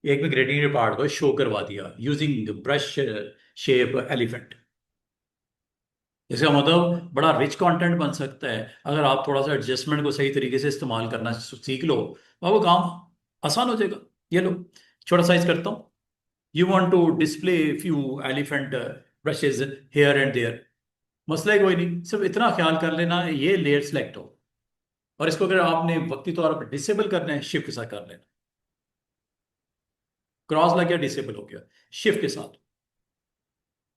एक में ग्रेडियंट के पार्ट को शो करवा दिया यूजिंग ब्रश शेप एलिफेंट। इसका मतलब बड़ा रिच कंटेंट बन सकता है अगर आप थोड़ा सा एडजस्टमेंट को सही तरीके से इस्तेमाल करना सीख लो, और वो काम आसान हो जाएगा। ये लो, छोटा साइज करता हूँ, you want to display few elephant brushes here and there, मसला ही कोई नहीं, सिर्फ इतना ख्याल कर लेना ये लेयर सेलेक्ट हो, और इसको अगर आपने वक्ती तौर पर डिसेबल करना है शिफ्ट के साथ कर लेना, क्रॉस लग गया डिसेबल हो गया शिफ्ट के साथ।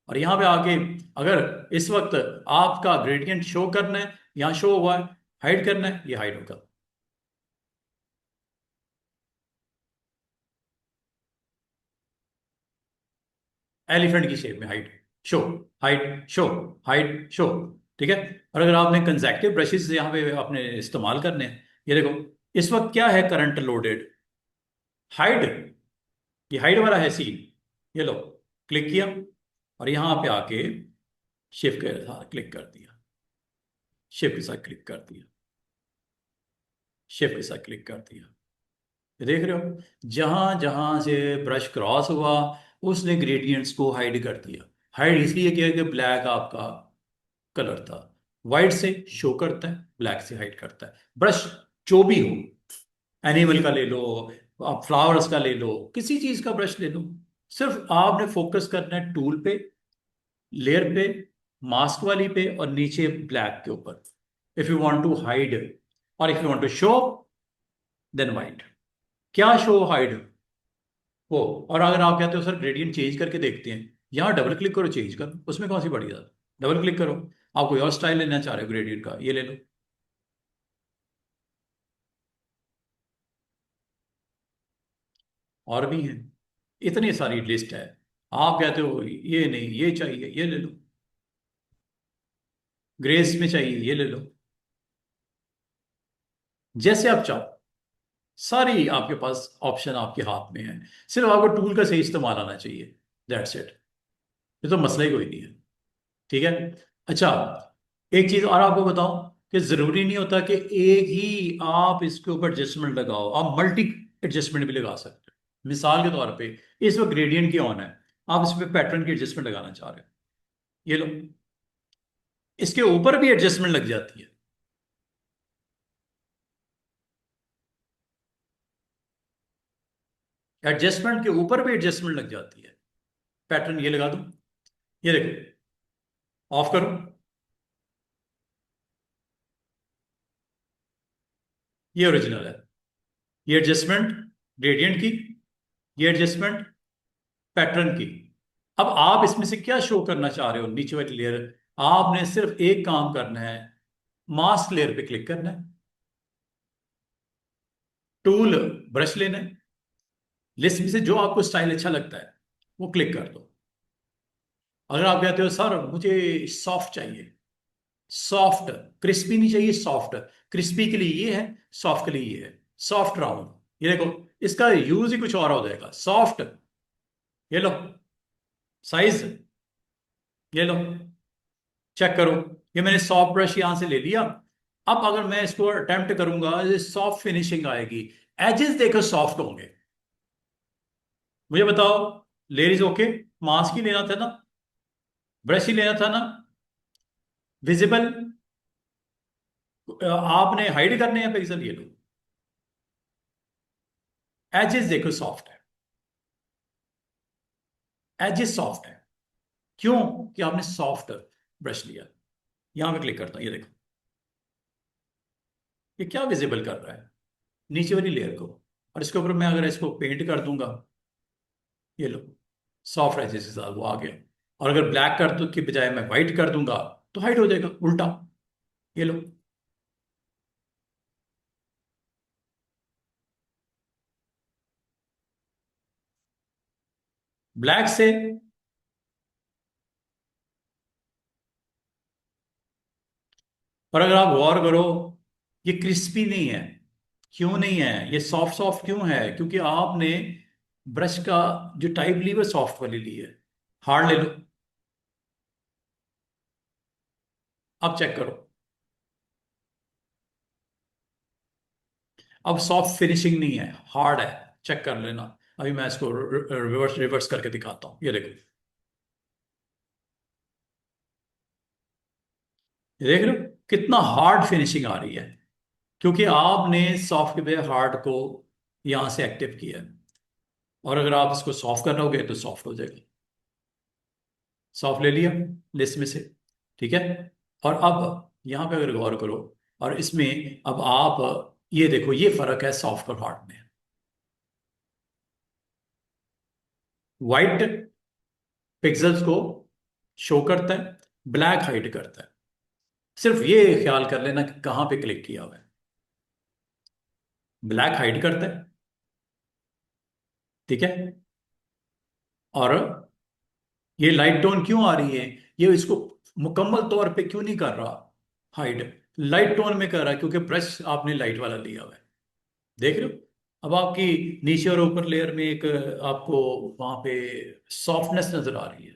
और यहां पे आके अगर इस वक्त आपका ग्रेडियंट शो करना है, यहां शो हुआ है, हाइड करना है, ये हाइड होगा। एलिफेंट की शेप में hide show, hide show, hide show, ठीक है। और अगर आपने कंजेक्टिव ब्रशेस यहाँ पे आपने इस्तेमाल करने हैं, ये देखो इस वक्त क्या है करंट लोडेड, हाइड, ये हाइड वाला है सीन, ये लो क्लिक किया और यहां पे आके शिफ्ट के साथ क्लिक कर दिया, शिफ्ट के साथ क्लिक कर दिया, शिफ्ट के साथ क्लिक कर दिया, ये देख रहे हो जहां जहां से ब्रश क्रॉस हुआ उसने ग्रेडियंट्स को हाइड कर दिया। हाइड इसलिए किया कि ब्लैक आपका कलर था, वाइट से शो करता है, ब्लैक से हाइड करता है। ब्रश जो भी हो, एनिमल का ले लो, आप फ्लावर्स का ले लो, किसी चीज का ब्रश ले लो, सिर्फ आपने फोकस करना है टूल पे, लेयर पे, मास्क वाली पे और नीचे ब्लैक के ऊपर। If you want to hide और if you want to show then white, क्या शो हाइड हो। और अगर आप कहते हो सर ग्रेडियंट चेंज करके देखते हैं, यहाँ डबल क्लिक करो चेंज करो, उसमें कौन सी बड़ी बात, डबल क्लिक करो, आप कोई और स्टाइल लेना चाह रहे हो ग्रेडियंट का, ये ले लो। और भी हैं, इतनी सारी लिस्ट है, आप कहते हो ये नहीं ये चाहिए, ये ले लो, ग्रेस में चाहिए ये ले लो, जैसे आप चाहो, सारी आपके पास ऑप्शन आपके हाथ में है, सिर्फ आपको टूल का सही इस्तेमाल आना चाहिए, दैट्स इट, ये तो मसला ही कोई नहीं है, ठीक है। अच्छा, एक चीज और आपको बताऊं कि जरूरी नहीं होता कि एक ही आप इसके ऊपर एडजस्टमेंट लगाओ, आप मल्टी एडजस्टमेंट भी लगा सकते हो। मिसाल के तौर पे इस वक्त ग्रेडियंट की ऑन है, आप इस पे पैटर्न की एडजस्टमेंट लगाना चाह रहे हो, ये लो, इसके ऊपर भी एडजस्टमेंट लग जाती है, एडजस्टमेंट के ऊपर भी एडजस्टमेंट लग जाती है। पैटर्न ये लगा दूं, ये देखो, ऑफ करो, ये ओरिजिनल है, ये एडजस्टमेंट ग्रेडियंट की, ये एडजस्टमेंट पैटर्न की। अब आप इसमें से क्या शो करना चाह रहे हो, नीचे वाली लेयर, आपने सिर्फ एक काम करना है, मास्क लेयर पे क्लिक करना है, टूल ब्रश लेना है, लिस्ट में से जो आपको स्टाइल अच्छा लगता है वो क्लिक कर दो। अगर आप कहते हो सर मुझे सॉफ्ट चाहिए, सॉफ्ट, क्रिस्पी नहीं चाहिए, सॉफ्ट, क्रिस्पी के लिए ये है, सॉफ्ट के लिए ये है, सॉफ्ट राउंड, ये देखो इसका यूज ही कुछ और हो जाएगा, सॉफ्ट, ये लो, साइज, ये लो, चेक करो, ये मैंने सॉफ्ट ब्रश यहां से ले लिया। अब अगर मैं इसको अटेम्प्ट करूंगा, सॉफ्ट फिनिशिंग आएगी, एजेस देखो सॉफ्ट होंगे। मुझे बताओ, लेडीज ओके, मास्क ही लेना था ना, ब्रश ही लेना था ना, विजिबल आपने हाइड करने हैं पिक्सल, ये लो, एजेस देखो सॉफ्ट है, एजेस सॉफ्ट है, क्यों कि आपने सॉफ्ट ब्रश लिया। यहां पे क्लिक करता हूं, ये देखो ये क्या विजिबल कर रहा है, नीचे वाली लेयर को, और इसके ऊपर मैं अगर इसको पेंट कर दूंगा, ये लो, सॉफ्ट एजेस के साथ वो आ गया। और अगर ब्लैक कर दो की बजाय मैं व्हाइट कर दूंगा तो हाइड हो जाएगा उल्टा, ये लो। ब्लैक से, और अगर आप गौर करो ये क्रिस्पी नहीं है, क्यों नहीं है, ये सॉफ्ट सॉफ्ट क्यों है, क्योंकि आपने ब्रश का जो टाइप ली वो सॉफ्ट वाली ली है। हार्ड ले लो, अब चेक करो, अब सॉफ्ट फिनिशिंग नहीं है, हार्ड है, चेक कर लेना। अभी मैं इसको रिवर्स रिवर्स करके दिखाता हूं, ये देखो, ये देख रहे हो कितना हार्ड फिनिशिंग आ रही है, क्योंकि आपने सॉफ्ट पे हार्ड को यहां से एक्टिव किया है। और अगर आप इसको सॉफ्ट करोगे तो सॉफ्ट हो जाएगा। सॉफ्ट ले लिया लिस्ट में से, ठीक है। और अब यहाँ पे अगर गौर करो, और इसमें अब आप ये देखो, ये फर्क है सॉफ्ट और हार्ड में। वाइट पिक्सल्स को शो करता है, ब्लैक हाइड करता है। सिर्फ ये ख्याल कर लेना कि कहाँ पे क्लिक किया हुआ है। ब्लैक हाइड करता है, ठीक है। और ये लाइट टोन क्यों आ रही है, ये इसको मुकम्मल तौर पे क्यों नहीं कर रहा हाइड, लाइट टोन में कर रहा है क्योंकि ब्रश आपने लाइट वाला लिया हुआ है। देख रहे हो, अब आपकी नीचे और ऊपर लेयर में एक आपको वहां पे सॉफ्टनेस नजर आ रही है,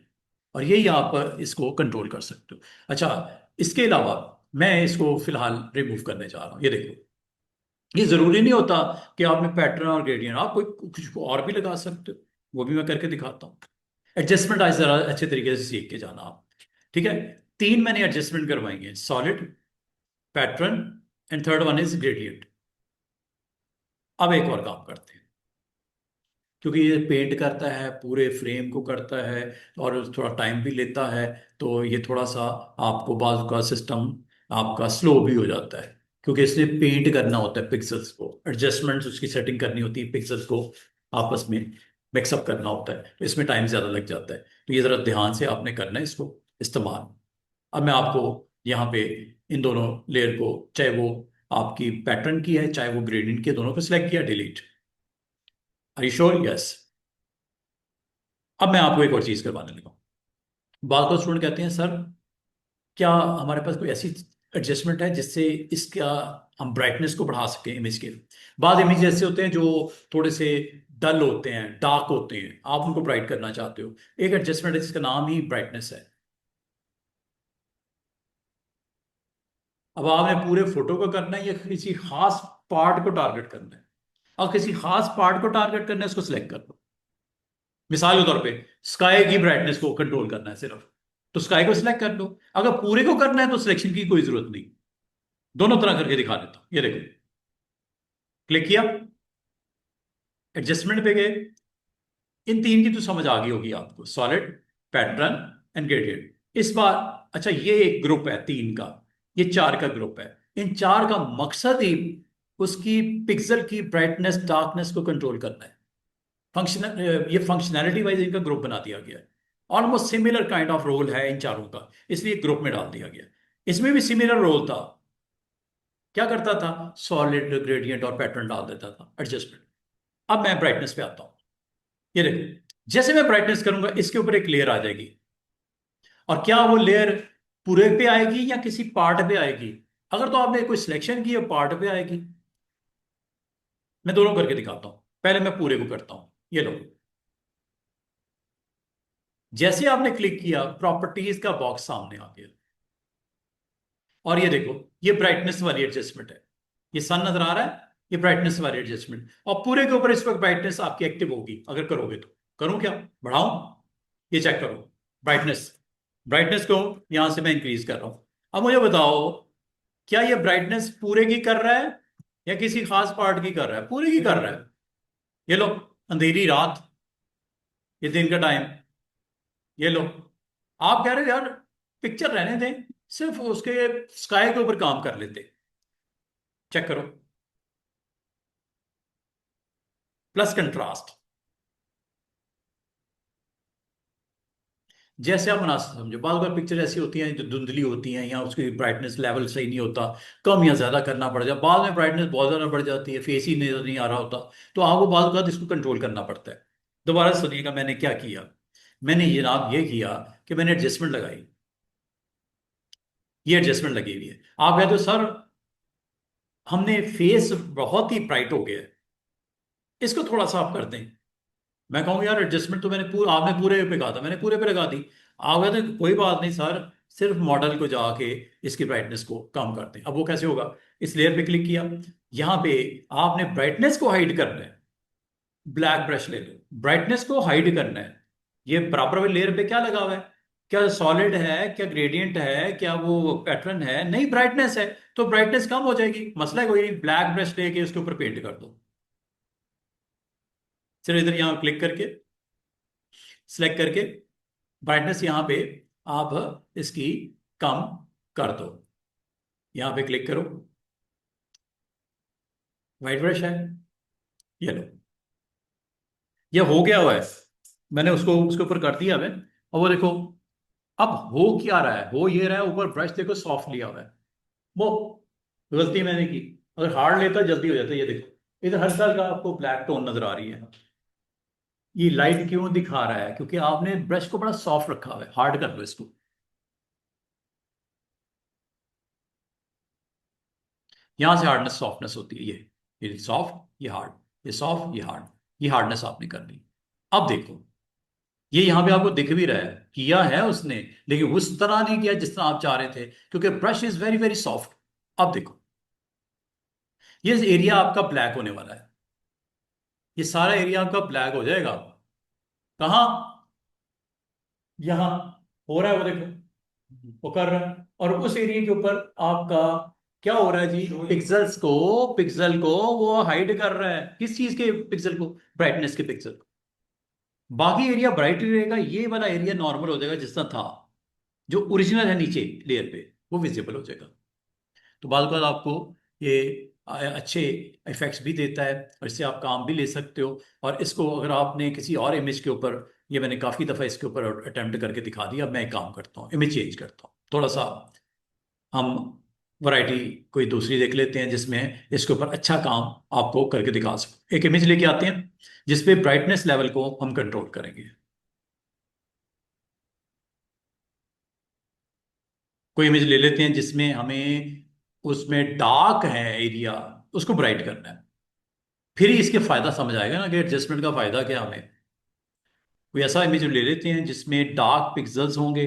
और यही आप इसको कंट्रोल कर सकते हो। अच्छा, इसके अलावा मैं इसको फिलहाल रिमूव करने जा रहा हूँ। ये देखो, ये जरूरी नहीं होता कि आप में पैटर्न और ग्रेडियंट, आप कोई कुछ और भी लगा सकते हो, वो भी मैं करके दिखाता हूँ। एडजस्टमेंट आज जरा अच्छे तरीके से सीख के जाना आप, ठीक है। तीन मैंने एडजस्टमेंट करवाएंगे, solid, pattern and third one is gradient. अब एक और काम करते हैं, क्योंकि ये पेंट करता है, पूरे फ्रेम को करता है और थोड़ा टाइम भी लेता है, तो ये थोड़ा सा आपको बाजू का सिस्टम आपका स्लो भी हो जाता है, क्योंकि इसने पेंट करना होता है पिक्सल्स को, एडजस्टमेंट्स उसकी सेटिंग करनी होती है, पिक्सल्स को आपस में मिक्सअप करना होता है, तो इसमें टाइम ज़्यादा लग जाता है। तो ये ज़रा ध्यान से आपने करना है इसको इस्तेमाल। अब मैं आपको यहाँ पे इन दोनों लेयर को, चाहे वो आपकी पैटर्न की है चाहे वो ग्रेडियंट की है, दोनों को सिलेक्ट किया, delete. Are you sure? Yes. अब मैं आपको एक और चीज करवाने लगा हूं। बात को स्टूडेंट कहते हैं, सर क्या हमारे पास कोई ऐसी एडजस्टमेंट है जिससे इसका हम ब्राइटनेस को बढ़ा सकें इमेज के। बाद इमेज ऐसे होते हैं जो थोड़े से डल होते हैं, डार्क होते हैं, आप उनको ब्राइट करना चाहते हो, एक एडजस्टमेंट है जिसका नाम ही ब्राइटनेस है। अब आपने पूरे फोटो को करना है या किसी खास पार्ट को टारगेट करना है। अब किसी खास पार्ट को टारगेट करना है, उसको सिलेक्ट कर लो। मिसाल के तौर पे स्काई की ब्राइटनेस को कंट्रोल करना है सिर्फ, तो स्काई को सिलेक्ट कर लो। अगर पूरे को करना है तो सिलेक्शन की कोई जरूरत नहीं। दोनों तरह करके दिखा देता हूं, ये देखो, क्लिक किया, एडजस्टमेंट पे गए, इन तीन की तो समझ आ गई होगी आपको, सॉलिड, पैटर्न एंड ग्रेडियंट। इस बार अच्छा, ये एक ग्रुप है तीन का, ये चार का ग्रुप है। इन चार का मकसद ही उसकी पिक्सल की ब्राइटनेस डार्कनेस को कंट्रोल करना है। फंक्शनल, ये फंक्शनैलिटी वाइज इनका ग्रुप बना दिया गया है। Almost similar kind of role है इन चारों का, इसलिए ग्रुप में डाल दिया गया। इसमें भी सिमिलर रोल था, क्या करता था, सॉलिड, ग्रेडियंट और पैटर्न डाल देता था, एडजस्टमेंट। अब मैं ब्राइटनेस पे आता हूं, ये देखो, जैसे मैं ब्राइटनेस करूंगा इसके ऊपर एक लेयर आ जाएगी, और क्या वो लेयर पूरे पे आएगी या किसी पार्ट पे आएगी। अगर तो आपने कोई सिलेक्शन की है पार्ट पे आएगी। मैं दोनों करके दिखाता हूं, पहले मैं पूरे को करता हूं। ये लो, जैसे आपने क्लिक किया प्रॉपर्टीज का बॉक्स सामने आ गया, और ये देखो, ये ब्राइटनेस वाली एडजस्टमेंट है, ये सन नजर आ रहा है, ये ब्राइटनेस वाली एडजस्टमेंट, और पूरे के ऊपर इस वक्त ब्राइटनेस आपकी एक्टिव होगी अगर करोगे तो। करूं क्या, बढ़ाऊं, ये चेक करो, ब्राइटनेस, ब्राइटनेस को यहां से मैं इंक्रीज कर रहा हूं। अब मुझे बताओ, क्या ये ब्राइटनेस पूरे की कर रहा है या किसी खास पार्ट की कर रहा है? पूरे की कर रहा है। ये लो, अंधेरी रात, ये दिन का टाइम, ये लो। आप कह रहे हो यार पिक्चर रहने दें, सिर्फ उसके स्काई के ऊपर काम कर लेते। चेक करो, प्लस कंट्रास्ट, जैसे आप मुनासिब समझो। बाद बार पिक्चर ऐसी होती हैं जो धुंधली होती हैं या उसकी ब्राइटनेस लेवल सही नहीं होता, कम या ज्यादा करना पड़ जाए, बाद में ब्राइटनेस बहुत ज्यादा बढ़ जाती है, फेस ही नजर नहीं आ रहा होता, तो आपको बाद बार इसको कंट्रोल करना पड़ता है। दोबारा सुनिएगा मैंने क्या किया। मैंने जनाब ये किया कि मैंने एडजस्टमेंट लगाई, ये एडजस्टमेंट लगी हुई है। आप कहते हो सर हमने फेस बहुत ही ब्राइट हो गया है, इसको थोड़ा सा आप कर दें। मैं कहूँ यार एडजस्टमेंट तो मैंने पूरा, आपने पूरे पे कहा था, मैंने पूरे पे लगा दी। आप कहते हैं कोई बात नहीं सर, सिर्फ मॉडल को जाके इसकी ब्राइटनेस को कम करते हैं। अब वो कैसे होगा, इस लेयर पे क्लिक किया, यहाँ पे आपने ब्राइटनेस को हाइड करना है, ब्लैक ब्रश ले लो, ब्राइटनेस को हाइड करना है। ये बराबर वाले लेयर पे क्या लगा हुआ है, क्या सॉलिड है, क्या ग्रेडियंट है, क्या वो पैटर्न है, नहीं ब्राइटनेस है, तो ब्राइटनेस कम हो जाएगी, मसला कोई नहीं, ब्लैक ब्रश लेके उसके ऊपर पेंट कर दो। चलो इधर यहाँ क्लिक करके सिलेक्ट करके ब्राइटनेस यहाँ पे आप इसकी कम कर दो, यहाँ पे क्लिक करो, वाइट ब्रश है, ये लो, ये हो गया हुआ है, मैंने उसको उसके ऊपर कर दिया मैं, और वो देखो अब हो क्या रहा है, हो ये रहा है, ऊपर ब्रश देखो सॉफ्ट लिया हुआ है, वो गलती मैंने की, अगर हार्ड लेता जल्दी हो जाता, ये देखो इधर हल्का हल्का आपको ब्लैक टोन नजर आ रही है, ये लाइट क्यों दिखा रहा है, क्योंकि आपने ब्रश को बड़ा सॉफ्ट रखा हुआ है, हार्ड कर लो इसको, यहां से हार्डनेस सॉफ्टनेस होती है, ये सॉफ्ट ये हार्ड, ये सॉफ्ट ये हार्ड, ये हार्डनेस आपने कर ली। अब देखो ये यहां पे आपको दिख भी रहा है, किया है उसने, लेकिन उस तरह नहीं किया जिस तरह आप चाह रहे थे, क्योंकि brush is very very soft. अब देखो ये एरिया आपका ब्लैक होने वाला है, ये सारा एरिया आपका ब्लैक हो जाएगा, कहाँ, यहां हो रहा है, वो देखो वो कर रहा है, और उस एरिया के ऊपर आपका क्या हो रहा है जी, पिक्सल को वो हाइड कर रहा है, किस चीज के पिक्सल को, ब्राइटनेस के पिक्सल को, बाकी एरिया ब्राइट रहेगा, ये वाला एरिया नॉर्मल हो जाएगा जिस तरह था, जो ओरिजिनल है नीचे लेयर पे वो विजिबल हो जाएगा। तो बाद आपको ये अच्छे इफेक्ट्स भी देता है, और इससे आप काम भी ले सकते हो, और इसको अगर आपने किसी और इमेज के ऊपर, ये मैंने काफ़ी दफ़ा इसके ऊपर अटेम्प्ट करके दिखा दिया, अब मैं एक काम करता हूँ, इमेज चेंज करता हूँ थोड़ा सा, हम वैरायटी कोई दूसरी देख लेते हैं जिसमें इसके ऊपर अच्छा काम आपको करके दिखा सको। एक इमेज लेके आते हैं जिसपे ब्राइटनेस लेवल को हम कंट्रोल करेंगे, कोई इमेज ले लेते हैं जिसमें हमें उसमें डार्क है एरिया, उसको ब्राइट करना है, फिर ही इसके फायदा समझ आएगा ना कि एडजस्टमेंट का फायदा क्या हमें। कोई ऐसा इमेज ले लेते हैं जिसमें डार्क पिक्सल्स होंगे,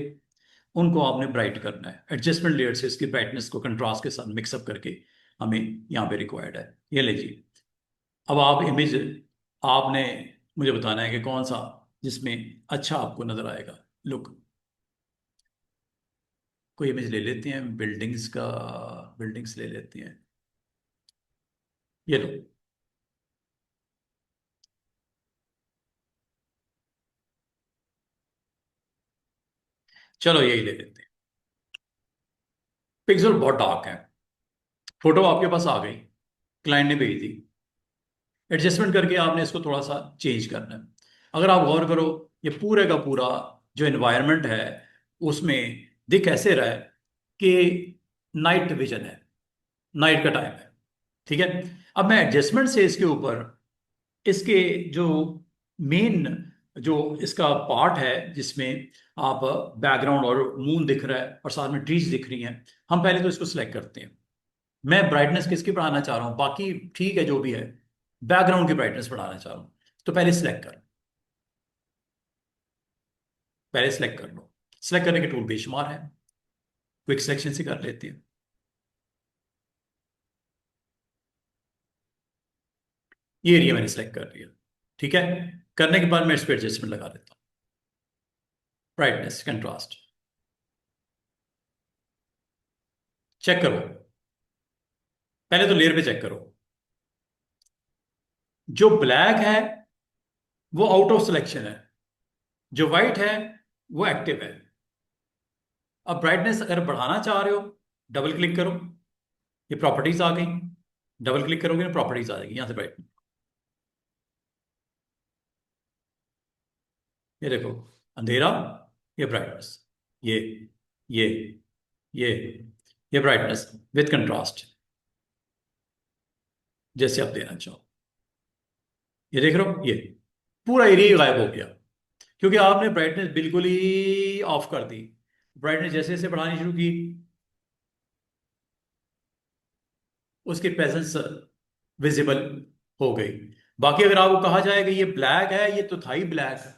उनको आपने ब्राइट करना है, एडजस्टमेंट लेयर से इसकी ब्राइटनेस को कंट्रास्ट के साथ मिक्सअप करके हमें यहाँ पे रिक्वायर्ड है। ये लीजिए, अब आप इमेज आपने मुझे बताना है कि कौन सा जिसमें अच्छा आपको नजर आएगा लुक। कोई इमेज ले लेते हैं बिल्डिंग्स का, बिल्डिंग्स ले लेते हैं, ये लो, चलो यही ले लेते हैं, पिक्सल बहुत डार्क है, फोटो आपके पास आ गई, क्लाइंट ने भेज दी, एडजस्टमेंट करके आपने इसको थोड़ा सा चेंज करना है। अगर आप गौर करो, ये पूरे का पूरा जो एनवायरनमेंट है उसमें दिख ऐसे रहा है कि नाइट विजन है, नाइट का टाइम है, ठीक है। अब मैं एडजस्टमेंट से इसके ऊपर इसके जो मेन जो इसका पार्ट है जिसमें आप बैकग्राउंड और मून दिख रहा है और साथ में ट्रीज दिख रही हैं, हम पहले तो इसको सिलेक्ट करते हैं। मैं ब्राइटनेस किसकी बढ़ाना चाह रहा हूँ, बाकी ठीक है जो भी है, बैकग्राउंड की ब्राइटनेस बढ़ाना चाह रहा हूँ, तो पहले सिलेक्ट कर, पहले सिलेक्ट कर लो, सिलेक्ट करने के टूल बेशुमार है, क्विक सिलेक्शन से कर लेते हैं। ये एरिया मैंने सिलेक्ट कर लिया, ठीक है। करने के बाद मैं इस पर एडजस्टमेंट लगा देता हूँ, ब्राइटनेस कंट्रास्ट चेक करो, पहले तो लेयर पे चेक करो, जो ब्लैक है वो आउट ऑफ सिलेक्शन है, जो वाइट है वो एक्टिव है। अब ब्राइटनेस अगर बढ़ाना चाह रहे हो, डबल क्लिक करो, ये प्रॉपर्टीज आ गई, डबल क्लिक करोगे ना प्रॉपर्टीज आ जाएगी, यहां से ब्राइटनेस, ये देखो अंधेरा, ये ब्राइटनेस, ये ये ये ये ब्राइटनेस विथ कंट्रास्ट जैसे आप देना चाहो, ये देख रहे हो, ये पूरा एरिया गायब हो गया, क्योंकि आपने ब्राइटनेस बिल्कुल ही ऑफ कर दी। ब्राइटनेस जैसे जैसे बढ़ानी शुरू की, उसकी प्रेजेंस विजिबल हो गई। बाकी अगर आपको कहा जाए कि ये ब्लैक है, ये तो था ही ब्लैक,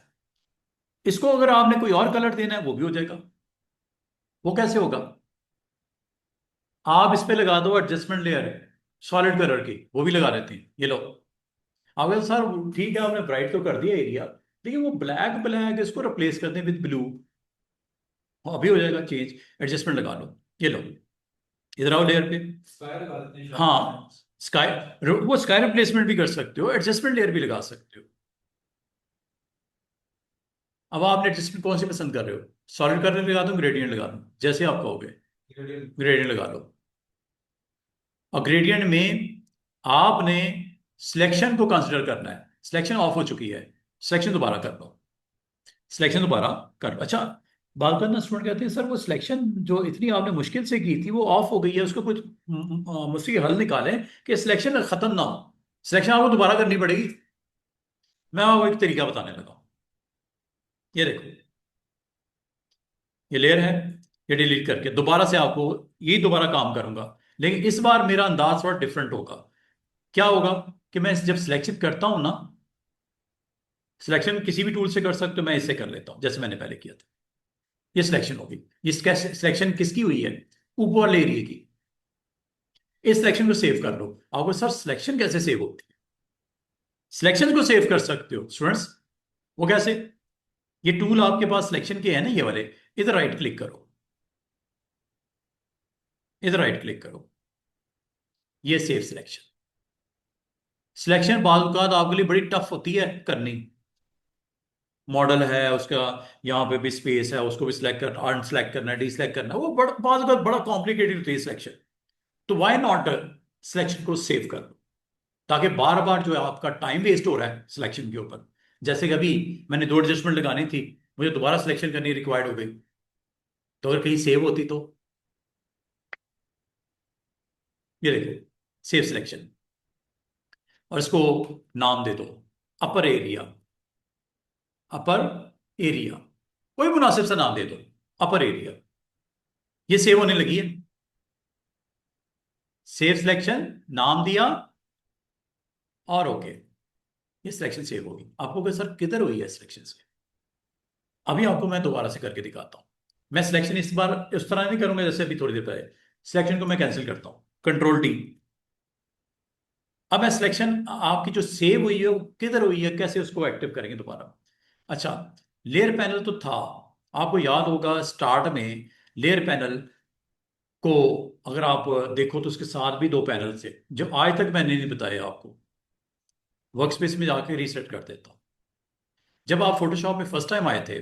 इसको अगर आपने कोई और कलर देना है वो भी हो जाएगा। वो कैसे होगा, आप इस पे लगा दो एडजस्टमेंट लेयर सॉलिड कलर की, वो भी लगा देते हैं, ये लो। अगर सर ठीक है आपने ब्राइट तो कर दिया एरिया, लेकिन वो ब्लैक ब्लैक इसको रिप्लेस कर दें विद ब्लू, अभी हो जाएगा चेंज, एडजस्टमेंट लगा लो, ये लो, इधर आओ लेयर पे, स्क्वायर लगा देते हैं हाँ स्काई, वो स्काई रिप्लेसमेंट भी कर सकते हो, एडजस्टमेंट लेयर भी लगा सकते हो, अब आपने एडजस्टमेंट कौन सी पसंद कर रहे हो, सॉलिड कलर लगा दूं, ग्रेडियंट लगा दूं, जैसे आप कहोगे। ग्रेडियंट लगा लो। और ग्रेडियंट में आपने सिलेक्शन को कंसिडर करना है। सिलेक्शन ऑफ हो चुकी है, सिलेक्शन दोबारा कर लो। सिलेक्शन दोबारा कर लो। अच्छा, बात करना स्टूडेंट कहते हैं सर वो सिलेक्शन जो इतनी आपने मुश्किल से की थी वो ऑफ हो गई है, उसको कुछ मुश्किल हल निकालें कि सिलेक्शन खत्म ना हो। सिलेक्शन आपको दोबारा करनी पड़ेगी। मैं आपको एक तरीका बताने लगा हूं। ये देखो, ये लेयर है, ये डिलीट करके दोबारा से आपको यही दोबारा काम करूंगा, लेकिन इस बार मेरा अंदाज थोड़ा डिफरेंट होगा। क्या होगा कि मैं जब सिलेक्शन करता हूं ना, सिलेक्शन किसी भी टूल से कर सकते हो, मैं इससे कर लेता हूं जैसे मैंने पहले किया था। ये सिलेक्शन होगी। ये सिलेक्शन किसकी हुई है, ऊपर वाले एरिया की। इस सिलेक्शन को सेव कर लो। आपको सर सिलेक्शन कैसे सेव होती है, सिलेक्शन को सेव कर सकते हो स्टूडेंट्स। वो कैसे, ये टूल आपके पास सिलेक्शन के है ना, ये वाले, इधर राइट क्लिक करो, इधर राइट क्लिक करो, ये सेव सिलेक्शन। सिलेक्शन बाद आपके लिए बड़ी टफ होती है करनी। मॉडल है उसका, यहाँ पे भी स्पेस है, उसको भी सिलेक्ट करना, अनसेलेक्ट करना है, डीसेलेक्ट करना है, वो बड़ा कॉम्प्लिकेटेड होती है सिलेक्शन। तो वाई नॉट सिलेक्शन को सेव कर लो, ताकि बार बार जो है आपका टाइम वेस्ट हो रहा है सिलेक्शन के ऊपर। जैसे कि अभी मैंने 2 एडजस्टमेंट लगानी थी, मुझे दोबारा सिलेक्शन करनी रिक्वायर्ड हो गई, तो अगर कहीं सेव होती तो। ये देखो, सेव सिलेक्शन, और इसको नाम दे दो अपर एरिया। अपर एरिया, कोई मुनासिब सा नाम दे दो, अपर एरिया। ये सेव होने लगी है। सेव सिलेक्शन नाम दिया और ओके, ये सिलेक्शन सेव होगी। आपको कहा सर किधर हुई है सिलेक्शन से, अभी आपको मैं दोबारा से करके दिखाता हूं। मैं सिलेक्शन इस बार उस तरह नहीं करूंगा जैसे अभी थोड़ी देर पहले। सिलेक्शन को मैं कैंसिल करता हूं, कंट्रोल टी। अब मैं सिलेक्शन आपकी जो सेव हुई है वो किधर हुई है, कैसे उसको एक्टिव करेंगे दोबारा। अच्छा, लेयर पैनल तो था, आपको याद होगा स्टार्ट में लेयर पैनल को अगर आप देखो तो उसके साथ भी 2 पैनल थे जो आज तक मैंने नहीं बताया आपको। वर्कस्पेस में जाके रीसेट कर देता हूं। जब आप फोटोशॉप में फर्स्ट टाइम आए थे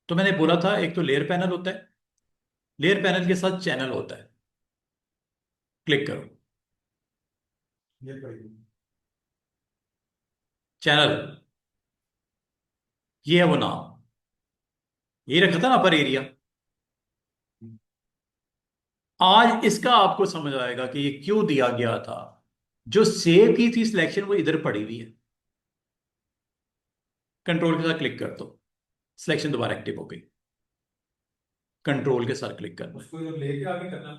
तो मैंने बोला था एक तो लेयर पैनल होता है, लेयर पैनल के साथ चैनल होता है। क्लिक करो, ये पड़ेगी। चैनल, ये है वो नाम, ये रखा था ना अपर एरिया। आज इसका आपको समझ आएगा कि ये क्यों दिया गया था। जो सेव की थी सिलेक्शन वो इधर पड़ी हुई है। कंट्रोल के साथ क्लिक कर दो, सिलेक्शन दोबारा एक्टिव हो गई। कंट्रोल के साथ क्लिक करना है। उसको इधर लेके आगे करना।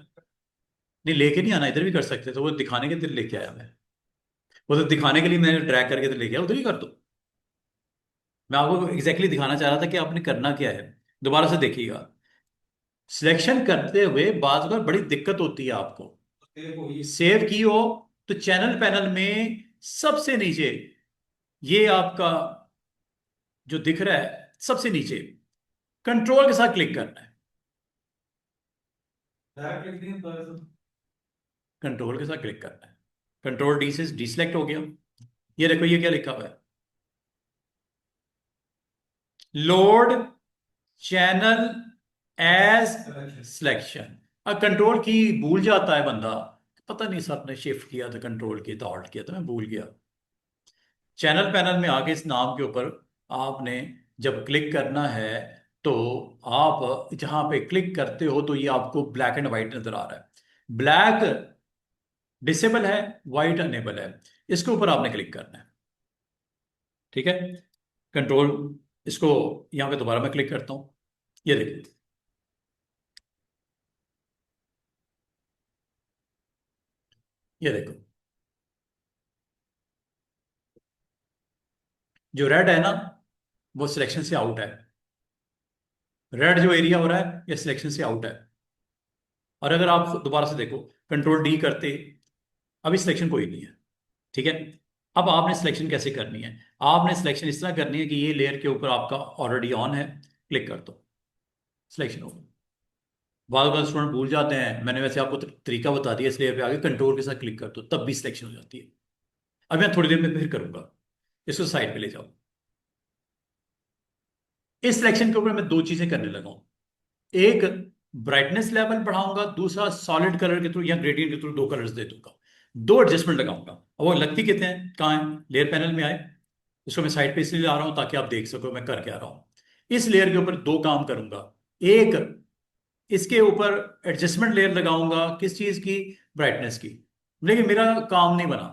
नहीं, लेके नहीं आना, इधर भी कर सकते तो वो दिखाने के लिए लेके आया मैं। वो तो दिखाने के लिए मैंने ड्रैग करके इधर लेके आया, उधर ही कर दो। मैं आपको एग्जैक्टली दिखाना चाह रहा था कि आपने करना क्या है। दोबारा से देखिएगा, सिलेक्शन करते हुए बात बार बड़ी दिक्कत होती है आपको। देखो ये सेव की हो तो चैनल पैनल में सबसे नीचे ये आपका जो दिख रहा है सबसे नीचे, कंट्रोल के साथ क्लिक करना है। डायरेक्ट लिख दिया तो कंट्रोल के साथ क्लिक करना है। कंट्रोल डी से डिसलेक्ट हो गया। ये देखो ये क्या लिखा हुआ है, लोड चैनल एज सिलेक्शन। अब कंट्रोल की भूल जाता है बंदा, पता नहीं सर ने शिफ्ट किया था, कंट्रोल की था, ऑल्ट किया था, मैं भूल गया। चैनल पैनल में आगे इस नाम के ऊपर आपने जब क्लिक करना है तो आप जहां पे क्लिक करते हो तो ये आपको ब्लैक एंड व्हाइट नजर आ रहा है। ब्लैक डिसेबल है, व्हाइट अनेबल है, इसके ऊपर आपने क्लिक करना है। ठीक है, कंट्रोल, इसको यहां पे दोबारा मैं क्लिक करता हूं। ये देखिए, ये देखो, जो रेड है ना वो सिलेक्शन से आउट है। रेड जो एरिया हो रहा है ये सिलेक्शन से आउट है। और अगर आप दोबारा से देखो, कंट्रोल डी करते, अभी सिलेक्शन कोई नहीं है। ठीक है, अब आपने सिलेक्शन कैसे करनी है, आपने सिलेक्शन इस तरह करनी है कि ये लेयर के ऊपर आपका ऑलरेडी ऑन है, क्लिक कर दो, सिलेक्शन हो गया। बाद बार स्टूडेंट भूल जाते हैं, मैंने वैसे आपको तरीका बता दिया, इस लेयर पे आगे कंट्रोल के साथ क्लिक कर दो तब भी सिलेक्शन हो जाती है। अब मैं थोड़ी देर में फिर करूंगा, इसको साइड पे ले जाओ। इस सिलेक्शन के ऊपर मैं दो चीजें करने लगा हूं। एक, ब्राइटनेस लेवल बढ़ाऊंगा, दूसरा सॉलिड कलर के थ्रू या ग्रेडियंट के थ्रू दो कलर्स दे दूंगा, दो एडजस्टमेंट लगाऊंगा। और वो लगती कितने हैं, कहाँ है, लेयर पैनल में आए। उसको मैं साइड पे इसलिए ला रहा हूं ताकि आप देख सको मैं कर क्या रहा हूं। इस लेयर के ऊपर दो काम करूंगा। एक, इसके ऊपर एडजस्टमेंट लेयर लगाऊंगा, किस चीज की, ब्राइटनेस की। लेकिन मेरा काम नहीं बना।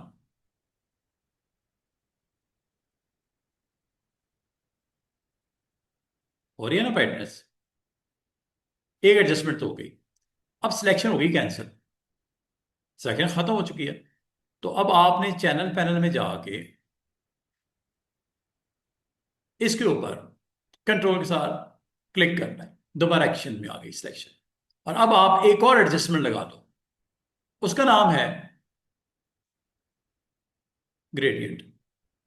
हो रही है ना ब्राइटनेस, एक एडजस्टमेंट तो हो गई। अब सिलेक्शन हो गई कैंसिल, सिलेक्शन खत्म हो चुकी है। तो अब आपने चैनल पैनल में जाके इसके ऊपर कंट्रोल के साथ क्लिक करना है, दोबारा एक्शन में आ गई सिलेक्शन। और अब आप एक और एडजस्टमेंट लगा दो, उसका नाम है ग्रेडियंट।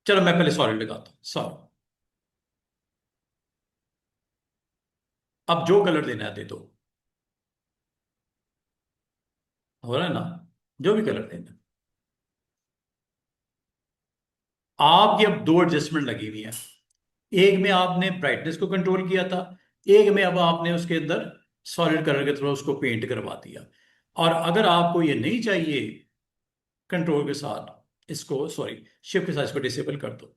चलो मैं पहले सॉलिड लगाता हूं, सॉरी। अब जो कलर देना है दे दो, हो रहा है ना, जो भी कलर देना है। आपकी अब दो एडजस्टमेंट लगी हुई है। एक में आपने ब्राइटनेस को कंट्रोल किया था, एक में अब आपने उसके अंदर सॉलिड कलर के थ्रू उसको पेंट करवा दिया। और अगर आपको ये नहीं चाहिए, कंट्रोल के साथ इसको, सॉरी, शिफ्ट के साथ इसको डिसेबल कर दो,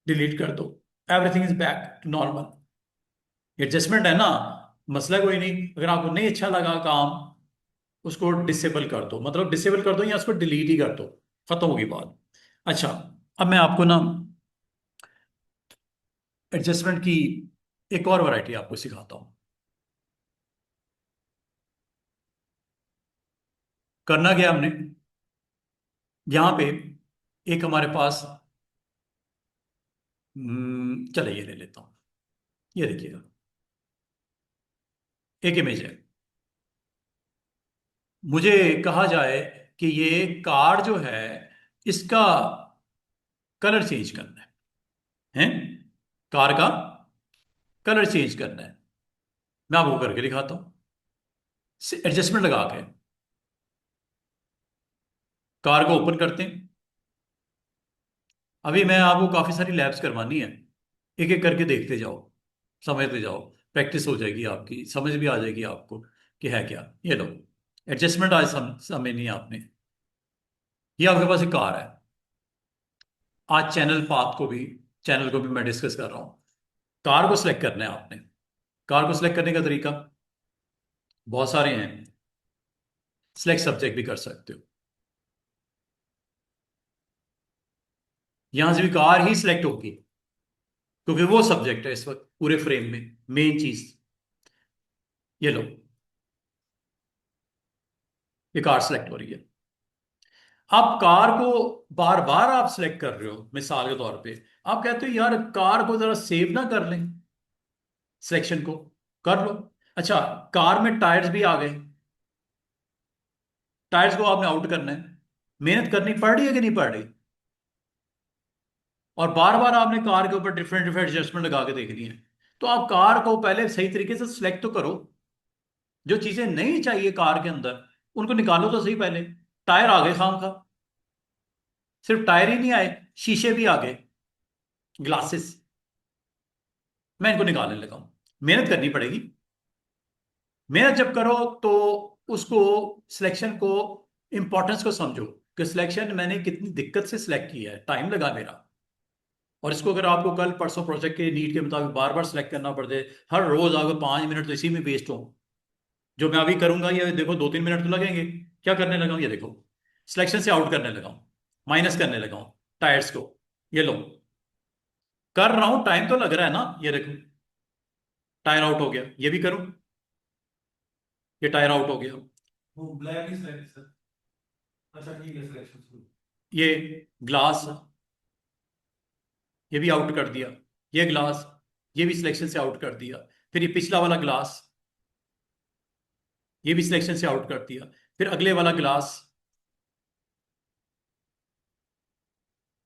डिलीट कर दो, everything is back to normal. Adjustment है ना, मसला कोई नहीं। अगर आपको नहीं अच्छा लगा काम, उसको डिसेबल कर दो, मतलब डिसेबल कर दो या उसको डिलीट ही कर दो, खत्म होगी बात। अच्छा, अब मैं आपको ना एडजस्टमेंट की एक और वैरायटी आपको सिखाता हूं। करना क्या हमने, यहां पे एक हमारे पास, चले ये ले लेता हूं। ये देखिएगा, एक इमेज है। मुझे कहा जाए कि ये कार जो है, इसका कलर चेंज करना है, कार का कलर चेंज करना है। मैं आपको करके दिखाता हूं, एडजस्टमेंट लगा के कार को ओपन करते हैं। अभी मैं आपको काफी सारी लैब्स करवानी है, एक एक करके देखते जाओ, समझते जाओ, प्रैक्टिस हो जाएगी आपकी, समझ भी आ जाएगी आपको कि है क्या। ये लो, एडजस्टमेंट आज समझ नहीं है आपने। ये आपके पास एक कार है। आज चैनल पाथ को भी, चैनल को भी मैं डिस्कस कर रहा हूं। कार को सिलेक्ट करना है आपने। कार को सिलेक्ट करने का तरीका बहुत सारे हैं। सिलेक्ट सब्जेक्ट भी कर सकते हो, यहां से भी कार ही सिलेक्ट होगी, क्योंकि वो सब्जेक्ट है इस वक्त पूरे फ्रेम में, मेन चीज। ये लो, ये कार सिलेक्ट हो रही है। आप कार को बार बार आप सिलेक्ट कर रहे हो, मिसाल के तौर पे आप कहते हो यार कार को जरा सेव ना कर लें, सिलेक्शन को कर लो। अच्छा, कार में टायर्स भी आ गए, टायर्स को आपने आउट करना है, मेहनत करनी पड़ रही है कि नहीं पड़ रही। और बार बार आपने कार के ऊपर डिफरेंट डिफरेंट एडजस्टमेंट लगा के देखनी है। तो आप कार को पहले सही तरीके से सिलेक्ट तो करो, जो चीजें नहीं चाहिए कार के अंदर उनको निकालो तो सही पहले। टायर आ गए खाम खा, सिर्फ टायर ही नहीं आए, शीशे भी आ गए, ग्लासेस। मैं इनको निकालने लगा हूं, मेहनत करनी पड़ेगी। मेहनत जब करो तो उसको, सिलेक्शन को, इंपॉर्टेंस को समझो कि सिलेक्शन मैंने कितनी दिक्कत से सिलेक्ट किया है, टाइम लगा मेरा। और इसको अगर आपको कल परसों प्रोजेक्ट के नीड के मुताबिक बार बार सिलेक्ट करना पड़े, हर रोज आपको 5 मिनट तो इसी में वेस्ट हो। जो मैं अभी करूंगा ये देखो, 2-3 मिनट तो लगेंगे। क्या करने लगा हूं, ये देखो, सिलेक्शन से आउट करने लगा हूं, माइनस करने लगा हूं टायर्स को। ये लो, कर रहा हूं, टाइम तो लग रहा है ना। ये देखो, टायर आउट हो गया, ये भी करूं, ये टायर आउट हो गया। वो ब्लैक ही सिलेक्ट सर। अच्छा ठीक है, सिलेक्शन शुरू। ये ग्लास, ये भी आउट कर दिया। ये ग्लास, ये भी सिलेक्शन से आउट कर दिया। फिर ये पिछला वाला ग्लास, ये भी सिलेक्शन से आउट कर दिया। फिर अगले वाला ग्लास,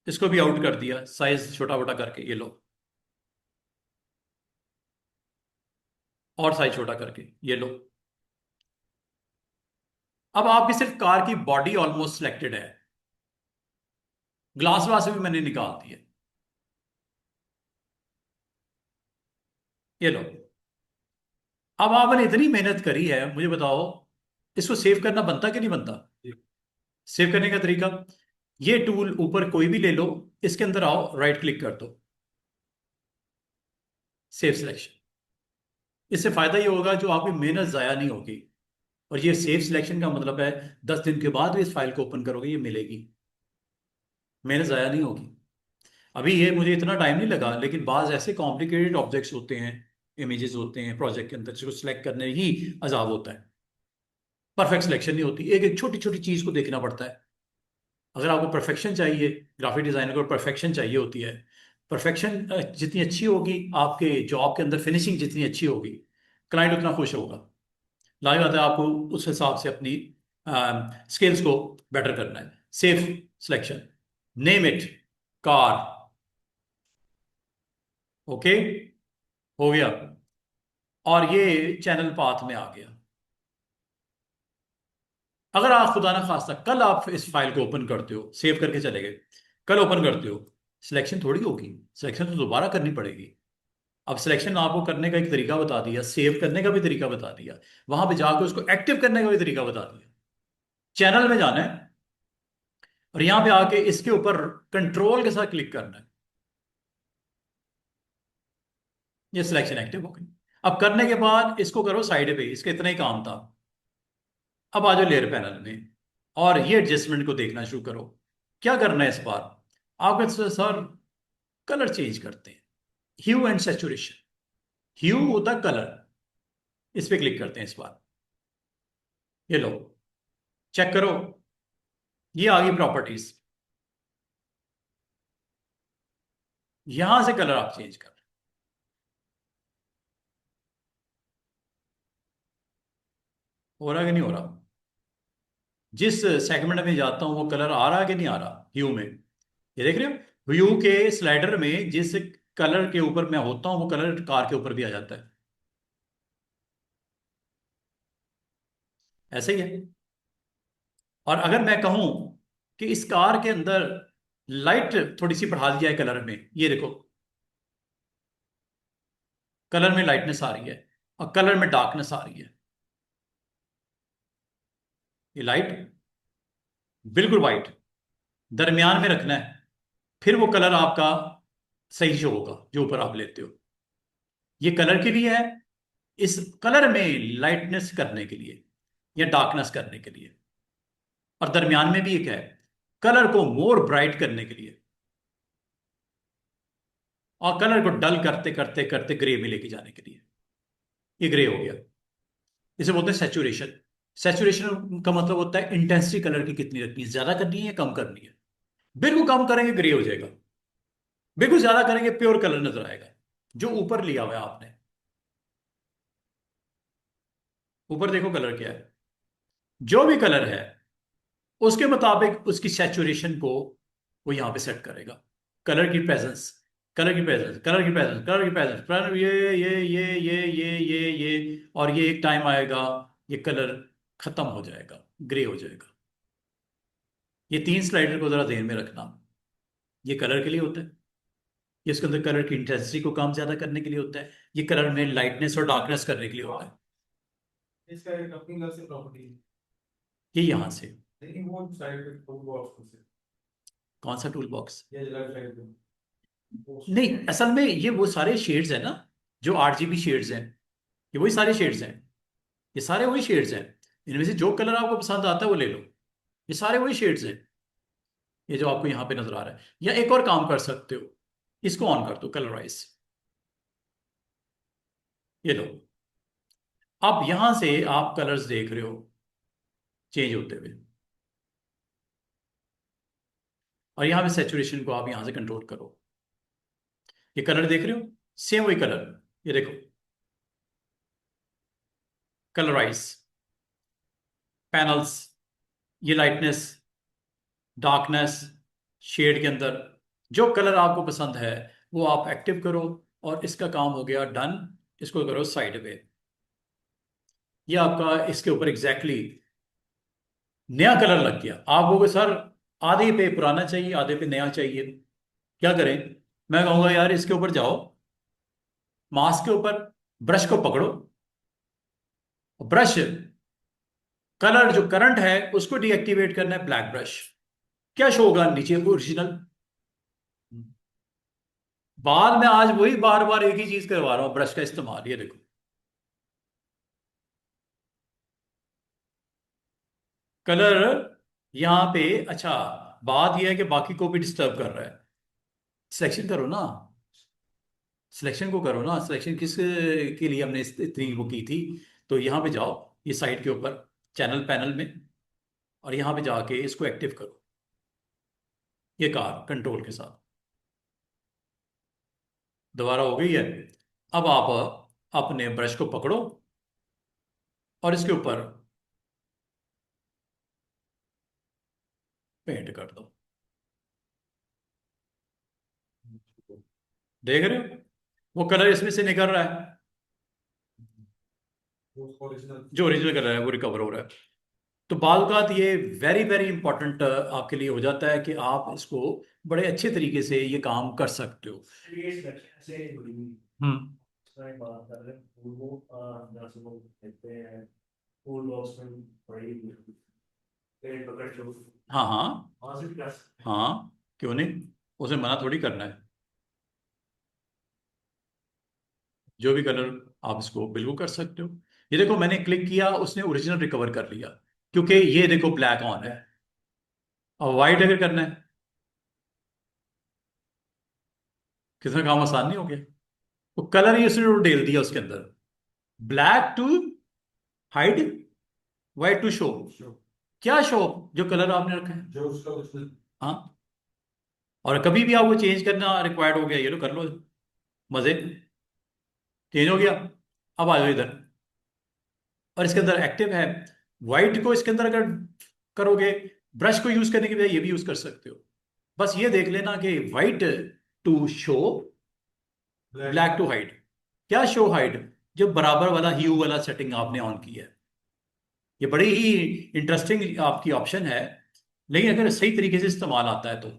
इसको भी आउट कर दिया, साइज छोटा छोटा करके। ये लो, और साइज छोटा करके। ये लो, अब आपकी सिर्फ कार की बॉडी ऑलमोस्ट सिलेक्टेड है, ग्लास वास भी मैंने निकाल दिए। ये लो। अब आपने इतनी मेहनत करी है, मुझे बताओ इसको सेव करना बनता कि नहीं बनता? सेव करने का तरीका, ये टूल ऊपर कोई भी ले लो, इसके अंदर आओ, राइट क्लिक कर दो, सेव सिलेक्शन। इससे फायदा ये होगा जो आपकी मेहनत जाया नहीं होगी। और ये सेव सिलेक्शन का मतलब है 10 दिन के बाद भी इस फाइल को ओपन करोगे ये मिलेगी, मेहनत जाया नहीं होगी। अभी ये मुझे इतना टाइम नहीं लगा, लेकिन बाज ऐसे कॉम्प्लिकेटेड ऑब्जेक्ट्स होते हैं, इमेजेस होते हैं प्रोजेक्ट के अंदर, जिसको सिलेक्ट करने ही अजाब होता है। परफेक्ट सिलेक्शन नहीं होती, एक एक छोटी छोटी चीज को देखना पड़ता है। अगर आपको परफेक्शन चाहिए, ग्राफिक डिजाइनर को परफेक्शन चाहिए होती है। परफेक्शन जितनी अच्छी होगी, आपके जॉब के अंदर फिनिशिंग जितनी अच्छी होगी, क्लाइंट उतना खुश होगा। लाइव आता है, आपको उस हिसाब से अपनी स्किल्स को बेटर करना है। Safe selection, name it car, okay, हो गया। और ये चैनल पाथ में आ गया। अगर आप खुदा ना खास्ता कल आप इस फाइल को ओपन करते हो, सेव करके चले गए, कल ओपन करते हो, सिलेक्शन थोड़ी होगी, सिलेक्शन तो दोबारा करनी पड़ेगी। अब सिलेक्शन आपको करने का एक तरीका बता दिया, सेव करने का भी तरीका बता दिया, वहां पे जाकर उसको एक्टिव करने का भी तरीका बता दिया। चैनल में जाना है और यहां पे आके इसके ऊपर कंट्रोल के साथ क्लिक करना है, ये सिलेक्शन एक्टिव हो गई। अब करने के बाद इसको करो साइड पे, इसका इतना ही काम था। अब आ जाओ लेयर पैनल में और ये एडजस्टमेंट को देखना शुरू करो। क्या करना है इस बार? आप कहते हो, सर कलर चेंज करते हैं, ह्यू एंड सैचुरेशन। ह्यू होता कलर, इस पे क्लिक करते हैं इस बार। ये लो, चेक करो, ये आ गई प्रॉपर्टीज। यहां से कलर आप चेंज कर, हो रहा कि नहीं हो रहा? जिस सेगमेंट में जाता हूं वो कलर आ रहा कि नहीं आ रहा ह्यू में? ये देख रहे हो, ह्यू के स्लाइडर में जिस कलर के ऊपर मैं होता हूं वो कलर कार के ऊपर भी आ जाता है। ऐसे ही है। और अगर मैं कहूं कि इस कार के अंदर लाइट थोड़ी सी बढ़ा दी जाए कलर में, ये देखो कलर में लाइटनेस आ रही है और कलर में डार्कनेस आ रही है। ये लाइट बिल्कुल वाइट, दरमियान में रखना है, फिर वो कलर आपका सही से होगा जो ऊपर आप लेते हो। ये कलर के लिए है, इस कलर में लाइटनेस करने के लिए या डार्कनेस करने के लिए। और दरमियान में भी एक है, कलर को मोर ब्राइट करने के लिए, और कलर को डल करते करते करते ग्रे में लेके जाने के लिए। ये ग्रे हो गया, इसे बोलते हैं सेचुरेशन। सेचुरेशन का मतलब होता है इंटेंसिटी कलर की कितनी रखनी है, ज्यादा करनी है या कम करनी है। बिल्कुल कम करेंगे ग्रे हो जाएगा, बिल्कुल ज्यादा करेंगे प्योर कलर नजर आएगा। जो ऊपर लिया हुआ है आपने, ऊपर देखो कलर क्या है, जो भी कलर है उसके मुताबिक उसकी सैचुरेशन को वो यहां पे सेट करेगा। कलर की प्रेजेंस, कलर की प्रेजेंस, कलर की प्रेजेंस, कलर की प्रेजेंस, कलर ये और ये एक टाइम आएगा, ये कलर खत्म हो जाएगा, ग्रे हो जाएगा। ये तीन स्लाइडर को जरा ध्यान में रखना। ये कलर के लिए होता है, ये इसके अंदर कलर की इंटेंसिटी को काम ज्यादा करने के लिए होता है, ये कलर में लाइटनेस और डार्कनेस करने के लिए होता है। इसका एक अपनी अलग से प्रॉपर्टी है, ये यहां से, लेकिन वो साइड पे टूल बॉक्स से कौन सा टूल बॉक्स? ये लेफ्ट साइड पे नहीं, असल में ये वो सारे शेड्स हैं ना, जो RGB शेड्स हैं, ये वही सारे शेड्स हैं, ये सारे वही शेड्स हैं। इनमें से जो कलर आपको पसंद आता है वो ले लो, ये सारे वही शेड्स हैं। ये जो आपको यहाँ पे नजर आ रहा है, या एक और काम कर सकते हो, इसको ऑन कर दो कलराइज, ये लो। अब यहां से आप कलर्स देख रहे हो चेंज होते हुए, और यहां पे सेचुरेशन को आप यहां से कंट्रोल करो। ये कलर देख रहे हो, सेम वही कलर, ये देखो कलराइज, पैनल्स, ये लाइटनेस, डार्कनेस, शेड के अंदर जो कलर आपको पसंद है वो आप एक्टिव करो, और इसका काम हो गया डन। इसको करो साइड पे, ये आपका इसके ऊपर एग्जैक्टली नया कलर लग गया। आप कहोगे सर आधे पे पुराना चाहिए आधे पे नया चाहिए, क्या करें? मैं कहूंगा यार इसके ऊपर जाओ, मास्क के ऊपर ब्रश को पकड़ो, ब्रश कलर जो करंट है उसको डीएक्टिवेट करना है, ब्लैक ब्रश। क्या शो होगा नीचे ओरिजिनल। बाद में आज वही बार बार एक ही चीज करवा रहा हूं, ब्रश का इस्तेमाल। ये देखो कलर यहां पे। अच्छा, बात यह है कि बाकी को भी डिस्टर्ब कर रहा है। सिलेक्शन करो ना, सिलेक्शन को करो ना। सिलेक्शन किस के लिए हमने इतनी वो की थी। तो यहां पे जाओ, ये साइड के ऊपर चैनल पैनल में, और यहां पे जाके इसको एक्टिव करो, ये कार कंट्रोल के साथ। दोबारा हो गई है। अब आप अपने ब्रश को पकड़ो और इसके ऊपर पेंट कर दो। देख रहे हो वो कलर इसमें से निकल रहा है, ओरिजिनल। जो ओरिजिनल कलर है वो रिकवर हो रहा है। तो बालकात ये वेरी वेरी इंपॉर्टेंट आपके लिए हो जाता है कि आप इसको बड़े अच्छे तरीके से ये काम कर सकते हो। हम्म। बात कर रहे हैं फूल को, जैसे वो कहते हैं फूल बॉक्स में बड़ी पेड़ पकड़ के हाँ हाँ वहां से भी कर सकते हाँ, क्यों नहीं, उसे मना थोड़ी करना है। जो भी कलर आप इसको बिल्कुल कर सकते हो। ये देखो मैंने क्लिक किया, उसने ओरिजिनल रिकवर कर लिया, क्योंकि ये देखो ब्लैक ऑन है। और वाइट अगर करना है, कितना काम आसान नहीं हो गया। तो कलर ही उसने डेल दिया उसके अंदर, black to hide, white to show. Sure. क्या शो, जो कलर आपने रखा है। जो उसका कुछ हाँ, और कभी भी आपको चेंज करना रिक्वायर्ड हो गया, ये लो कर लो, मजे। चेंज हो गया। अब आ जाओ इधर, और इसके अंदर एक्टिव है। व्हाइट को इसके अंदर अगर करोगे, ब्रश को यूज करने के बजाय ये भी यूज कर सकते हो। बस ये देख लेना कि white to show, black to hide. क्या शो हाइड, जो बराबर वाला ह्यू वाला सेटिंग आपने ऑन की है। ये बड़ी ही इंटरेस्टिंग आपकी ऑप्शन है, लेकिन अगर सही तरीके से इस्तेमाल आता है तो।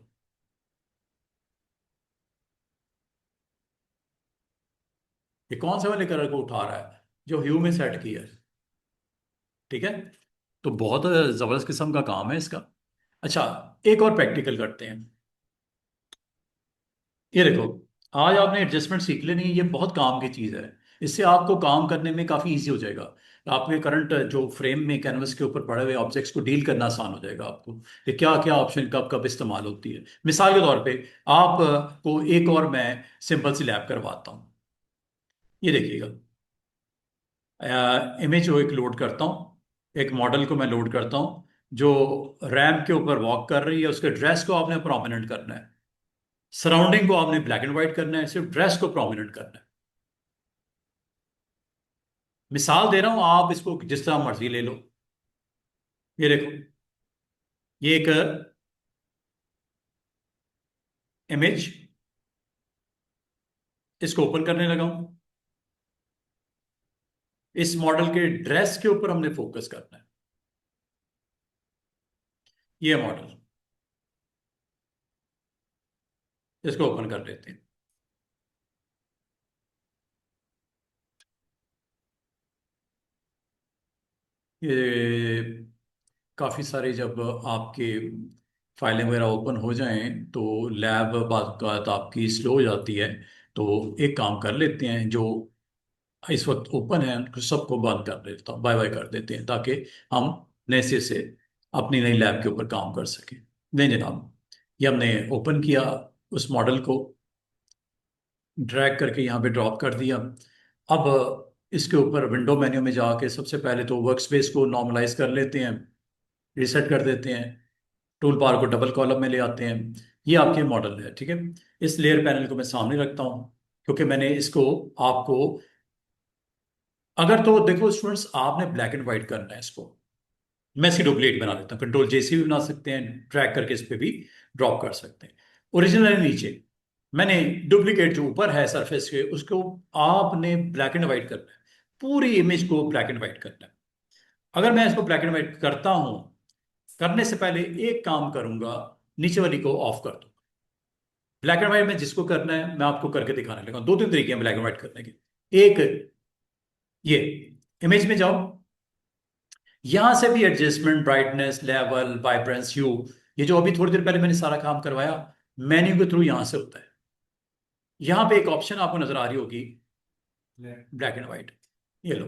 ये कौन से वाले कलर को उठा रहा है, जो ह्यू में सेट किया है। ठीक है, तो बहुत जबरदस्त किस्म का काम है इसका। अच्छा, एक और प्रैक्टिकल करते हैं। ये देखो, आज आपने एडजस्टमेंट सीख लेनी है, ये बहुत काम की चीज़ है। इससे आपको काम करने में काफ़ी इजी हो जाएगा। आपके करंट जो फ्रेम में कैनवस के ऊपर पड़े हुए ऑब्जेक्ट्स को डील करना आसान हो जाएगा आपको। कि क्या क्या ऑप्शन कब कब इस्तेमाल होती है। मिसाल के तौर पे आपको एक और मैं सिंपल सी लैब करवाता हूँ। ये देखिएगा, इमेज को एक लोड करता हूँ, एक मॉडल को मैं लोड करता हूँ जो रैम्प के ऊपर वॉक कर रही है। उसके ड्रेस को आपने प्रोमिनेंट करना है, सराउंडिंग को आपने ब्लैक एंड व्हाइट करना है, सिर्फ ड्रेस को प्रोमिनेंट करना है। मिसाल दे रहा हूं, आप इसको जिस तरह मर्जी ले लो। ये देखो, ये एक इमेज, इसको ओपन करने लगा हूं। इस मॉडल के ड्रेस के ऊपर हमने फोकस करना है। ये मॉडल, इसको ओपन कर लेते हैं। ये काफ़ी सारे जब आपके फाइलें वगैरह ओपन हो जाएं तो लैब बात आपकी स्लो हो जाती है। तो एक काम कर लेते हैं, जो इस वक्त ओपन है उनको सबको बंद कर देता हूँ, बाय बाय कर देते हैं, ताकि हम नए सिरे से अपनी नई लैब के ऊपर काम कर सकें। नहीं जनाब, ये हमने ओपन किया, उस मॉडल को ड्रैग करके यहाँ पे ड्रॉप कर दिया। अब इसके ऊपर विंडो मेन्यू में जाके सबसे पहले तो वर्क स्पेस को नॉर्मलाइज कर लेते हैं, रिसेट कर देते हैं, टूल बार को डबल कॉलम में ले आते हैं। ये आपके मॉडल है, ठीक है। इस लेयर पैनल को मैं सामने रखता हूँ, क्योंकि मैंने इसको आपको, अगर तो देखो स्टूडेंट्स, आपने ब्लैक एंड व्हाइट करना है इसको, मैं इसकी डुप्लीकेट बना देता हूँ। कंट्रोल जेसी भी बना सकते हैं, ड्रैग करके इस पे भी ड्रॉप कर सकते हैं। ओरिजिनल है नीचे, मैंने डुप्लीकेट जो ऊपर है सरफेस के, उसको आपने ब्लैक एंड व्हाइट करना है। पूरी इमेज को ब्लैक एंड व्हाइट करना है। अगर मैं इसको ब्लैक एंड व्हाइट करता हूं, करने से पहले एक काम करूंगा, नीचे वाली को ऑफ कर दूंगा। ब्लैक एंड व्हाइट में जिसको करना है मैं आपको करके दिखाने लगा। दो तीन तरीके हैं ब्लैक एंड व्हाइट करने के। एक ये इमेज में जाओ, यहां से भी एडजस्टमेंट, ब्राइटनेस, लेवल, वाइब्रेंस, ह्यू, ये जो अभी थोड़ी देर पहले मैंने सारा काम करवाया मेन्यू के थ्रू यहां से होता है। यहां पे एक ऑप्शन आपको नजर आ रही होगी, ब्लैक एंड व्हाइट, ये लो,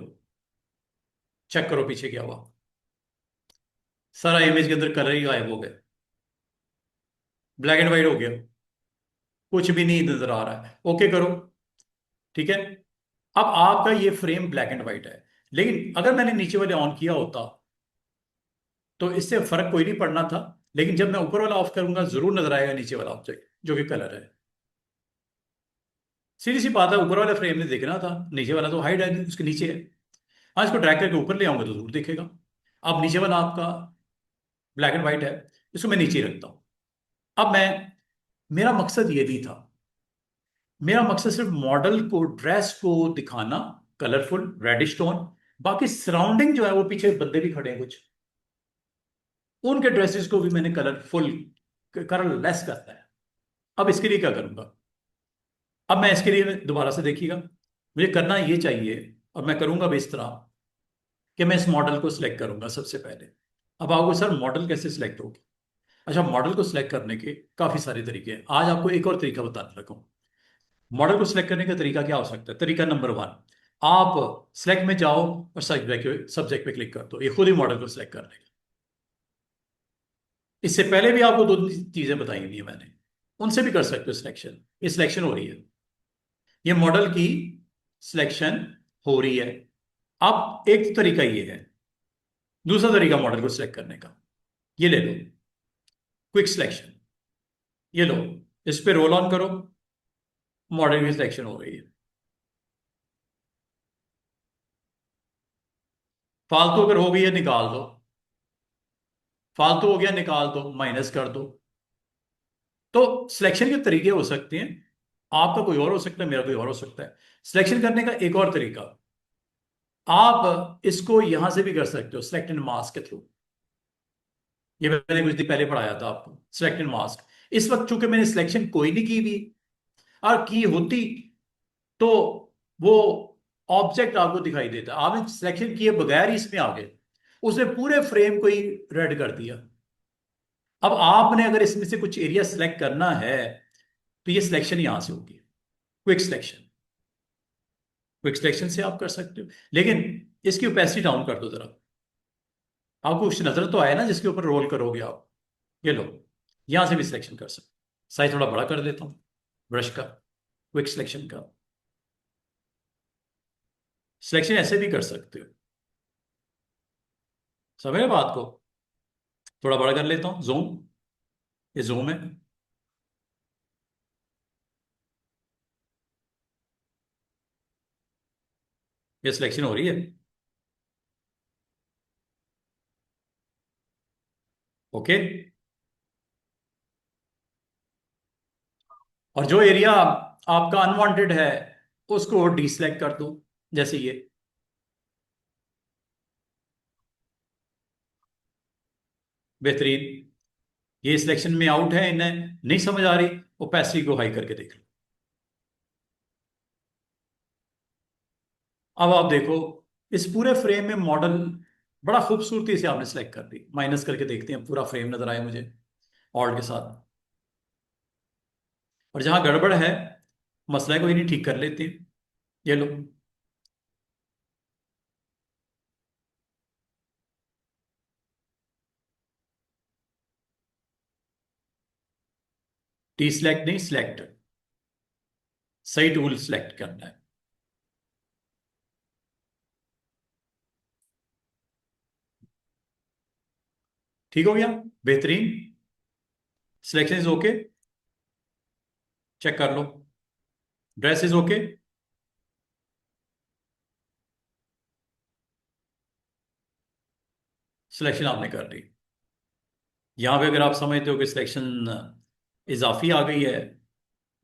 चेक करो पीछे क्या हुआ, सारा इमेज के अंदर कलर ही गायब हो गया, ब्लैक एंड व्हाइट हो गया, कुछ भी नहीं नजर आ रहा है। ओके करो, ठीक है। अब आपका ये फ्रेम ब्लैक एंड व्हाइट है, लेकिन अगर मैंने नीचे वाले ऑन किया होता तो इससे फर्क कोई नहीं पड़ना था, लेकिन जब मैं ऊपर वाला ऑफ करूंगा जरूर नजर आएगा नीचे वाला ऑब्जेक्ट जो कि कलर है। सीधी सी बात है, ऊपर वाले फ्रेम में देखना था, नीचे वाला तो हाइड है, उसके नीचे है। हाँ, इसको ड्रैग करके ऊपर ले आऊंगा तो जरूर दिखेगा। अब नीचे वाला आपका ब्लैक एंड व्हाइट है, इसको मैं नीचे ही रखता हूं। अब मेरा मकसद ये नहीं था, मेरा मकसद सिर्फ मॉडल को, ड्रेस को दिखाना कलरफुल रेडिश टोन, बाकी सराउंडिंग जो है वो पीछे बंदे भी खड़े हैं कुछ, उनके ड्रेसेस को भी मैंने कलरफुल, कलरलेस करता है। अब इसके लिए क्या करूंगा, अब मैं इसके लिए दोबारा से देखिएगा, मुझे करना ये चाहिए, और मैं करूंगा भी इस तरह कि मैं इस मॉडल को सिलेक्ट करूंगा सबसे पहले। अब आपको सर मॉडल कैसे सिलेक्ट होगी? अच्छा, मॉडल को सिलेक्ट करने के काफी सारे तरीके हैं, आज आपको एक और तरीका बताने लगा हूं। मॉडल को सिलेक्ट करने का तरीका क्या हो सकता है? तरीका नंबर 1, आप सिलेक्ट में जाओ और सब्जेक्ट पे क्लिक कर दो, ये खुद ही मॉडल को सिलेक्ट कर लेगा। इससे पहले भी आपको 2 चीजें बताई हुई है मैंने, उनसे भी कर सकते हो सिलेक्शन। ये सिलेक्शन हो रही है, ये मॉडल की सिलेक्शन हो रही है। अब एक तरीका ये है, दूसरा तरीका मॉडल को सिलेक्ट करने का, ये ले लो, क्विक सिलेक्शन, ये लो, इस पे रोल ऑन करो, मॉडल की सिलेक्शन हो रही है। फालतू अगर हो गई है निकाल दो, फालतू हो गया निकाल दो, माइनस कर दो। तो सिलेक्शन के तरीके हो सकते हैं, आपका कोई और हो सकता है, मेरा कोई और हो सकता है। सिलेक्शन करने का एक और तरीका, आप इसको यहां से भी कर सकते हो, सिलेक्ट एंड मास्क के थ्रू। ये मैंने कुछ दिन पहले पढ़ाया था आपको, सिलेक्ट एंड मास्क। इस वक्त चूंकि मैंने सिलेक्शन कोई नहीं की भी, और की होती तो वो ऑब्जेक्ट आपको दिखाई देता, आपने सिलेक्शन किए बगैर ही इसमें आ गए, उसने पूरे फ्रेम को ही रेड कर दिया। अब आपने अगर इसमें से कुछ एरिया सिलेक्ट करना है तो ये सिलेक्शन यहां से होगी, क्विक सिलेक्शन। क्विक सिलेक्शन से आप कर सकते हो, लेकिन इसकी ओपेसिटी डाउन कर दो जरा, आपको कुछ नजर तो आया ना जिसके ऊपर रोल करोगे आप, ये लो, यहां से भी सिलेक्शन कर सकते। साइज थोड़ा बड़ा कर देता हूं ब्रश का, क्विक सिलेक्शन का। सिलेक्शन ऐसे भी कर सकते हो, समझ रहे बात को? थोड़ा बड़ा कर लेता हूं, जूम, ये जूम है, ये सिलेक्शन हो रही है। ओके, और जो एरिया आपका अनवांटेड है उसको डीसेलेक्ट कर दो, जैसे ये। बेहतरीन, ये सिलेक्शन में आउट है, इन्हें नहीं समझ आ रही, ओपेसिटी को हाई करके देख लो। अब आप देखो, इस पूरे फ्रेम में मॉडल बड़ा खूबसूरती से आपने सेलेक्ट कर दी। माइनस करके देखते हैं, पूरा फ्रेम नजर आए मुझे ऑल्ट के साथ। और जहां गड़बड़ है, मसला को ही नहीं ठीक कर लेते हैं, ये लो। टी सिलेक्ट नहीं, सिलेक्ट, सही टूल सिलेक्ट करना है। ठीक हो गया, बेहतरीन, सिलेक्शन इज ओके, चेक कर लो, ड्रेस इज ओके। सिलेक्शन आपने कर ली। यहां पे अगर आप समझते हो कि सिलेक्शन इजाफी आ गई है,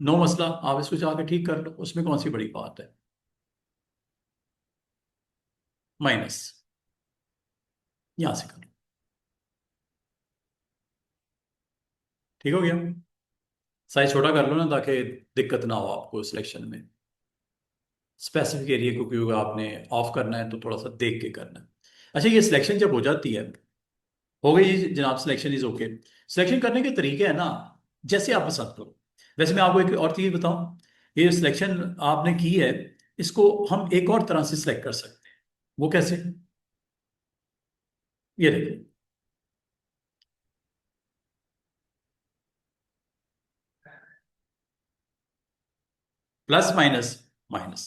नो मसला, आप इसको जाके ठीक कर लो, उसमें कौन सी बड़ी बात है। माइनस, यहां से कर लो, ठीक हो गया। साइज छोटा कर लो ना, ताकि दिक्कत ना हो आपको सिलेक्शन में। स्पेसिफिक एरिया को क्योंकि आपने ऑफ करना है तो थोड़ा सा देख के करना है। अच्छा, ये सिलेक्शन जब हो जाती है, हो गई जी जनाब, सिलेक्शन इज ओके। सिलेक्शन करने के तरीके हैं ना, जैसे आप पसंद करो। वैसे मैं आपको एक और चीज बताऊं, ये सिलेक्शन आपने की है, इसको हम एक और तरह से सिलेक्ट कर सकते हैं। वो कैसे? ये देखो, प्लस माइनस माइनस।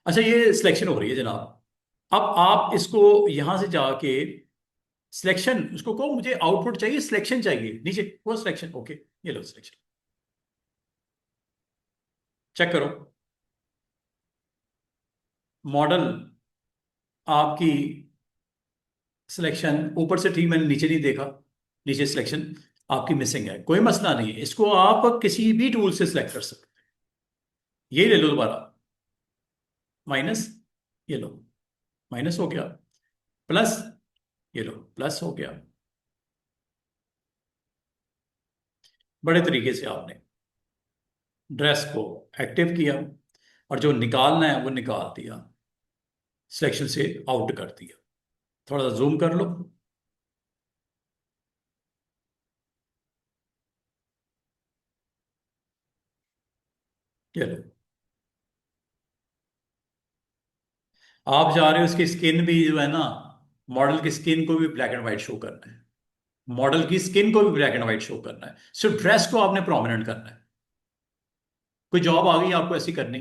अच्छा, ये सिलेक्शन हो रही है जनाब। अब आप इसको यहां से जाके सिलेक्शन, उसको कहो मुझे आउटपुट चाहिए, सिलेक्शन चाहिए, नीचे वो सिलेक्शन, ओके, ये लो सिलेक्शन, चेक करो मॉडल आपकी। सिलेक्शन ऊपर से ठीक, मैंने नीचे नहीं देखा, नीचे सिलेक्शन आपकी मिसिंग है, कोई मसला नहीं है, इसको आप किसी भी टूल से सिलेक्ट कर सकते हैं। ये ले लो दोबारा, माइनस, ये लो, माइनस हो गया, प्लस, ये लो प्लस हो गया। बड़े तरीके से आपने ड्रेस को एक्टिव किया, और जो निकालना है वो निकाल दिया, सिलेक्शन से आउट कर दिया। थोड़ा सा जूम कर लो, ये लो। आप जा रहे हो इसकी स्किन भी जो है ना, मॉडल की स्किन को भी ब्लैक एंड व्हाइट शो करना है, मॉडल की स्किन को भी ब्लैक एंड व्हाइट शो करना है, सिर्फ ड्रेस को आपने प्रोमिनेंट करना है। कोई जॉब आ गई आपको ऐसी करनी,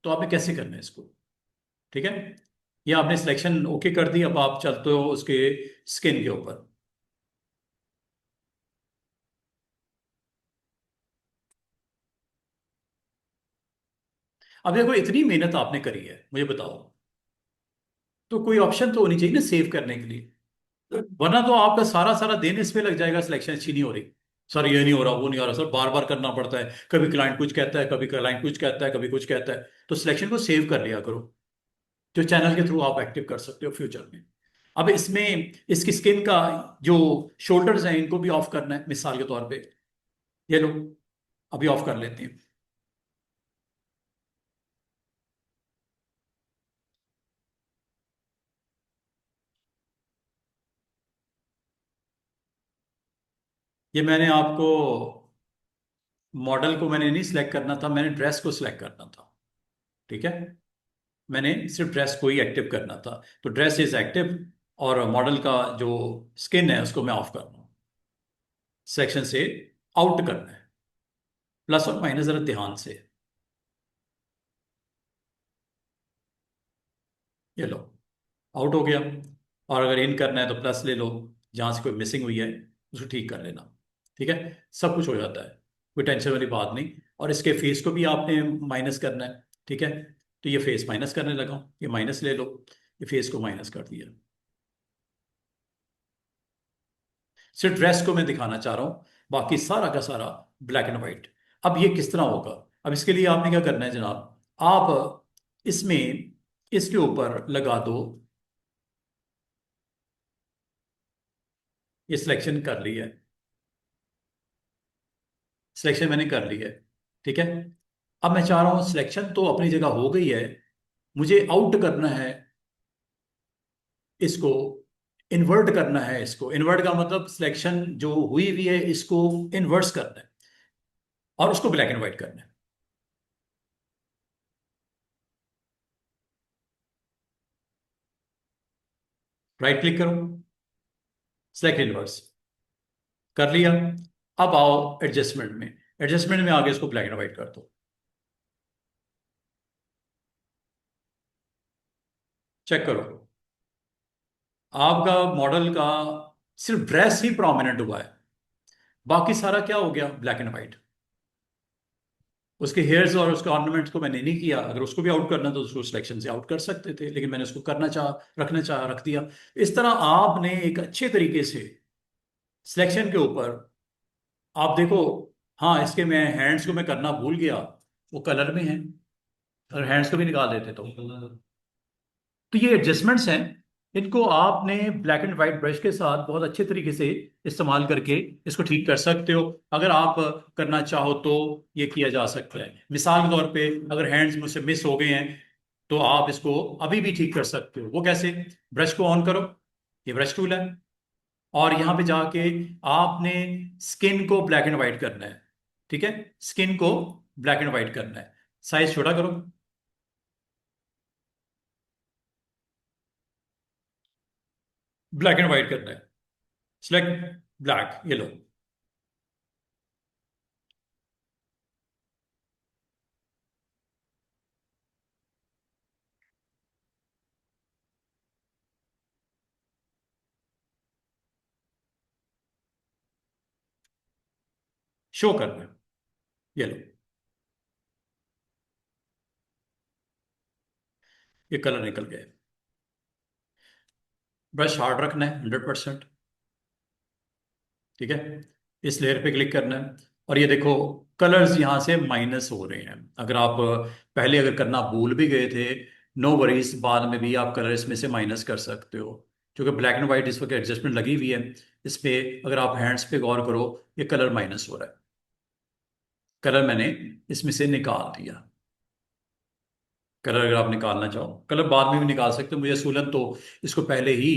तो आपने कैसे करना है इसको? ठीक है, ये आपने सिलेक्शन ओके कर दी, अब आप चलते हो उसके स्किन के ऊपर। अब देखो, इतनी मेहनत आपने करी है, मुझे बताओ, तो कोई ऑप्शन तो होनी चाहिए ना सेव करने के लिए, वरना तो आपका सारा सारा दिन इस पे लग जाएगा, सिलेक्शन अच्छी नहीं हो रही, सर ये नहीं हो रहा, वो नहीं हो रहा, सर बार बार करना पड़ता है, कभी क्लाइंट कुछ कहता है, कभी क्लाइंट कुछ कहता है, कभी कुछ कहता है। तो सिलेक्शन को सेव कर लिया करो, जो चैनल के थ्रू आप एक्टिव कर सकते हो फ्यूचर में। अब इसमें इसकी स्किन का जो शोल्डर्स हैं इनको भी ऑफ करना है, मिसाल के तौर पे, ये लो, अभी ऑफ कर लेते हैं। ये मैंने आपको, मॉडल को मैंने नहीं सिलेक्ट करना था, मैंने ड्रेस को सिलेक्ट करना था, ठीक है, मैंने सिर्फ ड्रेस को ही एक्टिव करना था, तो ड्रेस इज एक्टिव, और मॉडल का जो स्किन है उसको मैं ऑफ कर रहा हूँ, सेक्शन से आउट करना है, प्लस और माइनस जरा ध्यान से, ये लो, आउट हो गया। और अगर इन करना है तो प्लस ले लो, जहां से कोई मिसिंग हुई है उसको ठीक कर लेना, ठीक है, सब कुछ हो जाता है, कोई टेंशन वाली बात नहीं। और इसके फेस को भी आपने माइनस करना है, ठीक है, तो ये फेस माइनस करने लगा हूं, ये माइनस ले लो, ये फेस को माइनस कर दिया। सिर्फ ड्रेस को मैं दिखाना चाह रहा हूं, बाकी सारा का सारा ब्लैक एंड व्हाइट। अब ये किस तरह होगा? अब इसके लिए आपने क्या करना है जनाब, आप इसमें इसके ऊपर लगा दो, ये सिलेक्शन कर ली है, सिलेक्शन मैंने कर ली है, ठीक है। अब मैं चाह रहा हूं, सिलेक्शन तो अपनी जगह हो गई है, मुझे आउट करना है इसको, इन्वर्ट करना है इसको, इन्वर्ट का मतलब सिलेक्शन जो हुई हुई है इसको इन्वर्स करना है, और उसको ब्लैक एंड व्हाइट करना है। राइट क्लिक करो, सिलेक्ट इन्वर्स, कर लिया। अब आओ एडजस्टमेंट में, एडजस्टमेंट में आगे इसको ब्लैक एंड व्हाइट कर दो, चेक करो, आपका मॉडल का सिर्फ ड्रेस ही प्रोमिनेंट हुआ है, बाकी सारा क्या हो गया, ब्लैक एंड व्हाइट। उसके हेयर्स और उसके ऑर्नामेंट्स को मैंने नहीं किया, अगर उसको भी आउट करना तो उसको सिलेक्शन से आउट कर सकते थे, लेकिन मैंने उसको करना चाह, रखना चाह, रख दिया। इस तरह आपने एक अच्छे तरीके से सिलेक्शन के ऊपर, आप देखो, हाँ इसके मैं हैंड्स को मैं करना भूल गया, वो कलर में है, अगर हैंड्स को भी निकाल देते तो ये एडजस्टमेंट्स हैं, इनको आपने ब्लैक एंड वाइट ब्रश के साथ बहुत अच्छे तरीके से इस्तेमाल करके इसको ठीक कर सकते हो। अगर आप करना चाहो तो ये किया जा सकता है। मिसाल के तौर पे अगर हैंड्स मुझसे मिस हो गए हैं तो आप इसको अभी भी ठीक कर सकते हो। वो कैसे? ब्रश को ऑन करो, ये ब्रश टूल है, और यहां पे जाके आपने स्किन को ब्लैक एंड व्हाइट करना है। ठीक है, स्किन को ब्लैक एंड व्हाइट करना है। साइज छोटा करो, ब्लैक एंड व्हाइट करना है। सिलेक्ट ब्लैक, ये लो। शो करना है, ये लो। ये कलर निकल गए। ब्रश हार्ड रखना है 100%। ठीक है, इस लेयर पे क्लिक करना है, और ये देखो कलर्स यहाँ से माइनस हो रहे हैं। अगर आप पहले अगर करना भूल भी गए थे, नो वरीज, बाद में भी आप कलर इसमें से माइनस कर सकते हो। क्योंकि ब्लैक एंड व्हाइट इस वक्त एडजस्टमेंट लगी हुई है इस पे। अगर आप हैंड्स पे गौर करो, ये कलर माइनस हो रहा है। कलर मैंने इसमें से निकाल दिया। कलर अगर आप निकालना चाहो, कलर बाद में भी निकाल सकते हो। मुझे असूलन तो इसको पहले ही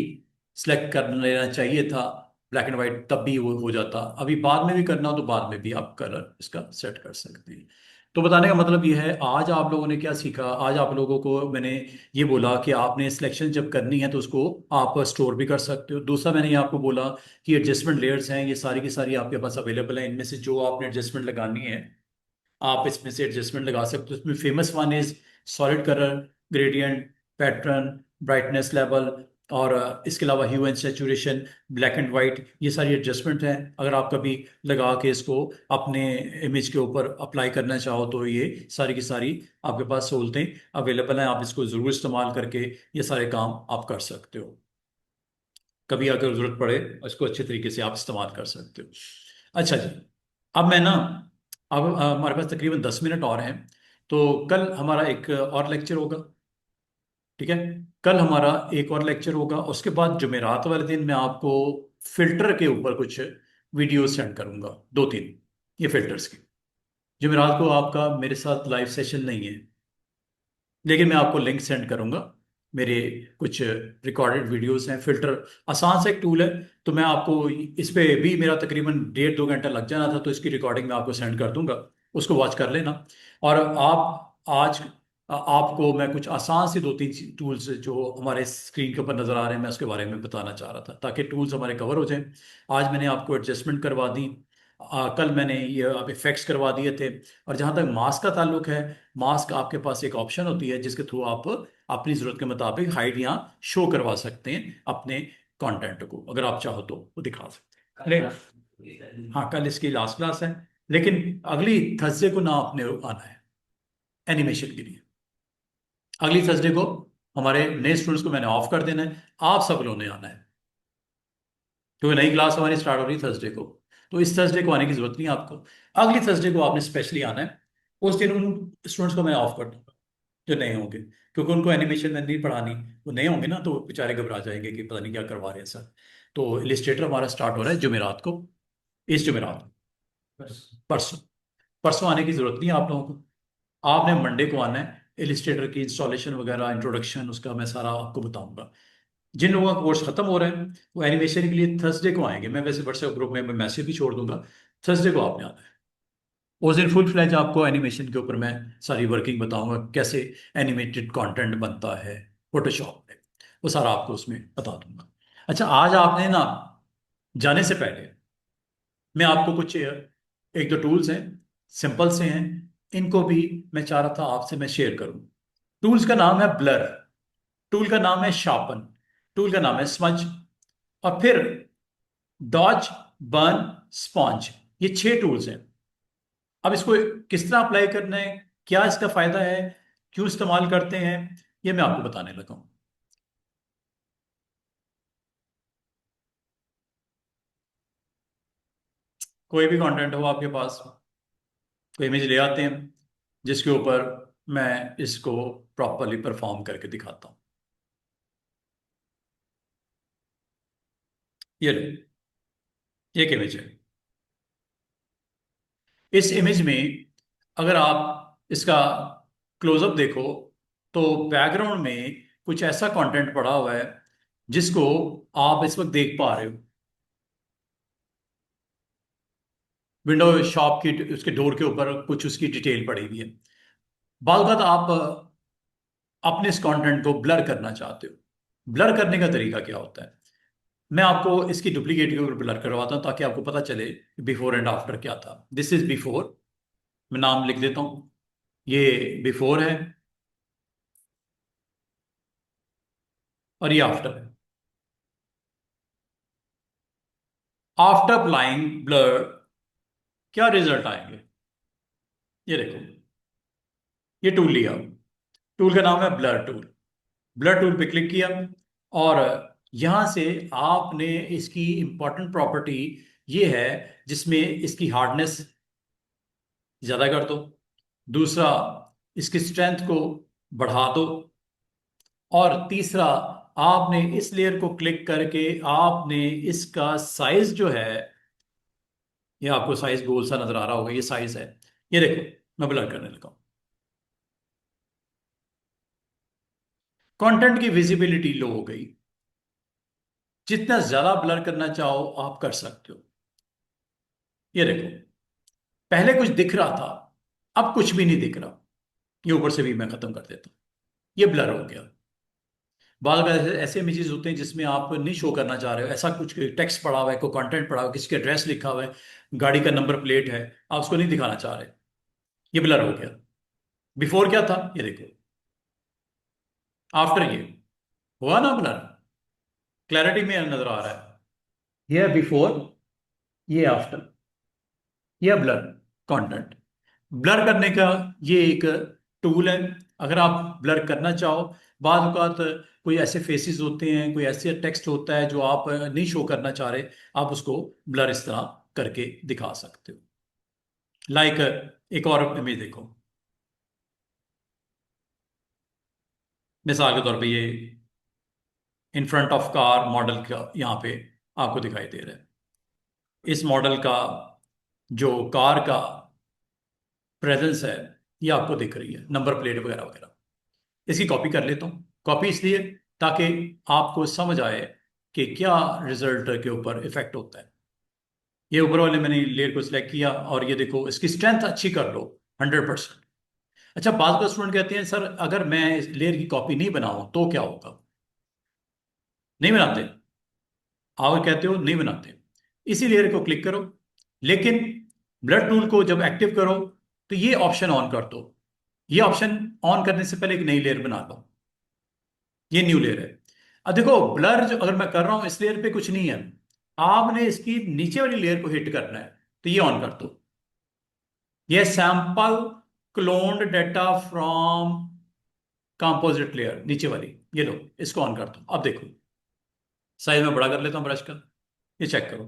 सिलेक्ट कर लेना चाहिए था ब्लैक एंड वाइट, तब भी वो हो जाता। अभी बाद में भी करना हो तो बाद में भी आप कलर इसका सेट कर सकते हैं। तो बताने का मतलब ये है, आज आप लोगों ने क्या सीखा। आज आप लोगों को मैंने ये बोला कि आपने सिलेक्शन जब करनी है तो उसको आप स्टोर भी कर सकते हो। दूसरा मैंने ये आपको बोला कि एडजस्टमेंट लेयर्स हैं, ये सारी की सारी आपके पास अवेलेबल है। इनमें से जो आपने एडजस्टमेंट लगानी है आप इसमें से एडजस्टमेंट लगा सकते हो। इसमें famous one is solid colour, gradient, pattern, brightness level, और इसके अलावा hue and saturation, black and white, ये सारी एडजस्टमेंट हैं। अगर आप कभी लगा के इसको अपने इमेज के ऊपर अप्लाई करना चाहो तो ये सारी की सारी आपके पास सहूलतें अवेलेबल हैं। आप इसको ज़रूर इस्तेमाल करके ये सारे काम आप कर सकते हो। कभी अगर ज़रूरत पड़े इसको अच्छे तरीके से आप इस्तेमाल कर सकते हो। अच्छा जी, अब मैं ना, अब हमारे पास तकरीबन 10 मिनट और हैं। तो कल हमारा एक और लेक्चर होगा। ठीक है, कल हमारा एक और लेक्चर होगा। उसके बाद जुमेरात वाले दिन मैं आपको फिल्टर के ऊपर कुछ वीडियो सेंड करूंगा, 2-3, ये फिल्टर्स की। जुमेरात को आपका मेरे साथ लाइव सेशन नहीं है, लेकिन मैं आपको लिंक सेंड करूंगा। मेरे कुछ रिकॉर्डेड वीडियोस हैं। फिल्टर आसान सा एक टूल है, तो मैं आपको इस पे भी मेरा तकरीबन 1.5-2 घंटा लग जाना था, तो इसकी रिकॉर्डिंग मैं आपको सेंड कर दूंगा, उसको वॉच कर लेना। और आप आज आपको मैं कुछ आसान से 2-3 टूल्स जो हमारे स्क्रीन के ऊपर नज़र आ रहे हैं, मैं उसके बारे में बताना चाह रहा था ताकि टूल्स हमारे कवर हो जाएं। आज मैंने आपको एडजस्टमेंट करवा दी, कल मैंने ये आप इफेक्ट्स करवा दिए थे। और जहाँ तक मास्क का ताल्लुक है, मास्क आपके पास एक ऑप्शन होती है जिसके थ्रू आप अपनी ज़रूरत के मुताबिक हाइड या शो करवा सकते हैं अपने कंटेंट को, अगर आप चाहो तो वो दिखा सकते हैं। हाँ, कल इसकी लास्ट क्लास है, लेकिन अगली थर्सडे को ना आपने आना है एनिमेशन के लिए। अगली थर्सडे को हमारे नए स्टूडेंट्स को मैंने ऑफ कर देना है, आप सब लोगों ने आना है, क्योंकि नई क्लास हमारी स्टार्ट हो रही है थर्सडे को। तो इस थर्सडे को आने की जरूरत नहीं है आपको, अगली थर्सडे को आपने स्पेशली आना है। उस दिन उन स्टूडेंट्स को मैं ऑफ कर दूंगा जो नए होंगे, क्योंकि उनको एनिमेशन में नहीं पढ़ानी। वो नए होंगे ना तो वो बेचारे घबरा जाएंगे कि पता नहीं क्या करवा रहे हैं सर। तो इलिस्ट्रेटर हमारा स्टार्ट हो रहा है जुमेरात को, इस जुमेरात, परसों। परसों आने की जरूरत नहीं है आप लोगों को, आपने मंडे को आना है। इलिस्ट्रेटर की इंस्टॉलेशन वगैरह, इंट्रोडक्शन, उसका मैं सारा आपको बताऊंगा। जिन लोगों का कोर्स खत्म हो रहा है वो एनिमेशन के लिए थर्सडे को आएंगे। मैं वैसे व्हाट्सएप ग्रुप में मैं मैसेज भी छोड़ दूंगा, थर्सडे को आपने आना है। उस दिन फुल फ्लैज आपको एनिमेशन के ऊपर मैं सारी वर्किंग बताऊंगा, कैसे एनिमेटेड कंटेंट बनता है फोटोशॉप में, वो सारा आपको उसमें बता दूंगा। अच्छा, आज आपने ना जाने से पहले मैं आपको कुछ 1-2 टूल्स हैं, सिंपल से हैं, इनको भी मैं चाह रहा था आपसे मैं शेयर करूं। टूल्स का नाम है ब्लर, टूल का नाम है शार्पन, टूल का नाम है स्मज, और फिर डॉज, बर्न, स्पॉन्ज, ये 6 टूल्स हैं। अब इसको किस तरह अप्लाई करना है, क्या इसका फायदा है, क्यों इस्तेमाल करते हैं, ये मैं आपको बताने लगा हूं। कोई भी कंटेंट हो आपके पास, कोई इमेज ले आते हैं जिसके ऊपर मैं इसको प्रॉपरली परफॉर्म करके दिखाता हूं। ये लो, एक इमेज है। इस इमेज में अगर आप इसका क्लोजअप देखो तो बैकग्राउंड में कुछ ऐसा कंटेंट पड़ा हुआ है जिसको आप इस वक्त देख पा रहे हो। विंडो शॉप की उसके डोर के ऊपर कुछ उसकी डिटेल पड़ी हुई है। बाद बात आप अपने इस कंटेंट को ब्लर करना चाहते हो। ब्लर करने का तरीका क्या होता है, मैं आपको इसकी डुप्लीकेट के ऊपर ब्लर करवाता हूं ताकि आपको पता चले बिफोर एंड आफ्टर क्या था। दिस इज बिफोर, मैं नाम लिख देता हूं, ये बिफोर है और ये आफ्टर है। आफ्टर अप्लाइंग ब्लर क्या रिजल्ट आएंगे, ये देखो। ये टूल लिया, टूल का नाम है ब्लर टूल। ब्लर टूल पे क्लिक किया और यहां से आपने इसकी इंपॉर्टेंट प्रॉपर्टी ये है जिसमें इसकी हार्डनेस ज्यादा कर दो, दूसरा इसकी स्ट्रेंथ को बढ़ा दो, और तीसरा आपने इस लेयर को क्लिक करके आपने इसका साइज जो है, ये आपको साइज गोल सा नजर आ रहा होगा, ये साइज है। ये देखो, मैं ब्लर करने लगा हूं। कंटेंट की विजिबिलिटी लो हो गई। जितना ज्यादा ब्लर करना चाहो आप कर सकते हो। ये देखो, पहले कुछ दिख रहा था, अब कुछ भी नहीं दिख रहा। ये ऊपर से भी मैं खत्म कर देता हूं, ये ब्लर हो गया। बाद में ऐसे ऐसे इमेजेस होते हैं जिसमें आप नहीं शो करना चाह रहे हो, ऐसा कुछ टेक्स्ट पड़ा हुआ है, कोई कंटेंट पड़ा हुआ है, किसी का एड्रेस लिखा हुआ है, गाड़ी का नंबर प्लेट है, आप उसको नहीं दिखाना चाह रहे, ये ब्लर हो गया। बिफोर क्या था ये देखो, आफ्टर ये हुआ ना ब्लर, क्लैरिटी में नजर आ रहा है। ये बिफोर, ये आफ्टर, ये ब्लर कंटेंट। ब्लर करने का ये एक टूल है। अगर आप ब्लर करना चाहो, बाद औक़ात कोई ऐसे फेसेस होते हैं, कोई ऐसे टेक्स्ट होता है जो आप नहीं शो करना चाह रहे, आप उसको ब्लर इस तरह करके दिखा सकते हो। लाइक एक और इमेज देखो, मिसाल के तौर पे ये in front of car model का यहाँ पे आपको दिखाई दे रहा है। इस मॉडल का जो कार का प्रेजेंस है ये आपको दिख रही है, नंबर प्लेट वगैरह वगैरह। इसकी कॉपी कर लेता हूँ। कॉपी इसलिए ताकि आपको समझ आए कि क्या रिजल्ट के ऊपर इफेक्ट होता है। ये ऊपर वाले मैंने लेयर को सिलेक्ट किया और ये देखो इसकी स्ट्रेंथ अच्छी कर लो, 100%। अच्छा, बात का स्टूडेंट कहते हैं सर अगर मैं इस लेयर की कॉपी नहीं बनाऊं तो क्या होगा, नहीं बनाते, आप कहते हो नहीं बनाते, इसी लेयर को क्लिक करो, लेकिन ब्लड टूल को जब एक्टिव करो तो ये ऑप्शन ऑन कर दो। ये ऑप्शन ऑन करने से पहले एक नई लेयर बना लो, ये न्यू लेयर है। अब देखो ब्लर जो अगर मैं कर रहा हूं इस लेयर पे कुछ नहीं है, आपने इसकी नीचे वाली लेयर को हिट करना है, तो ये ऑन कर दो। ये sample cloned data from composite layer नीचे वाली, ये लो, इसको ऑन कर दो। अब देखो साइज में बड़ा कर लेता हूं ब्रश का, ये चेक करो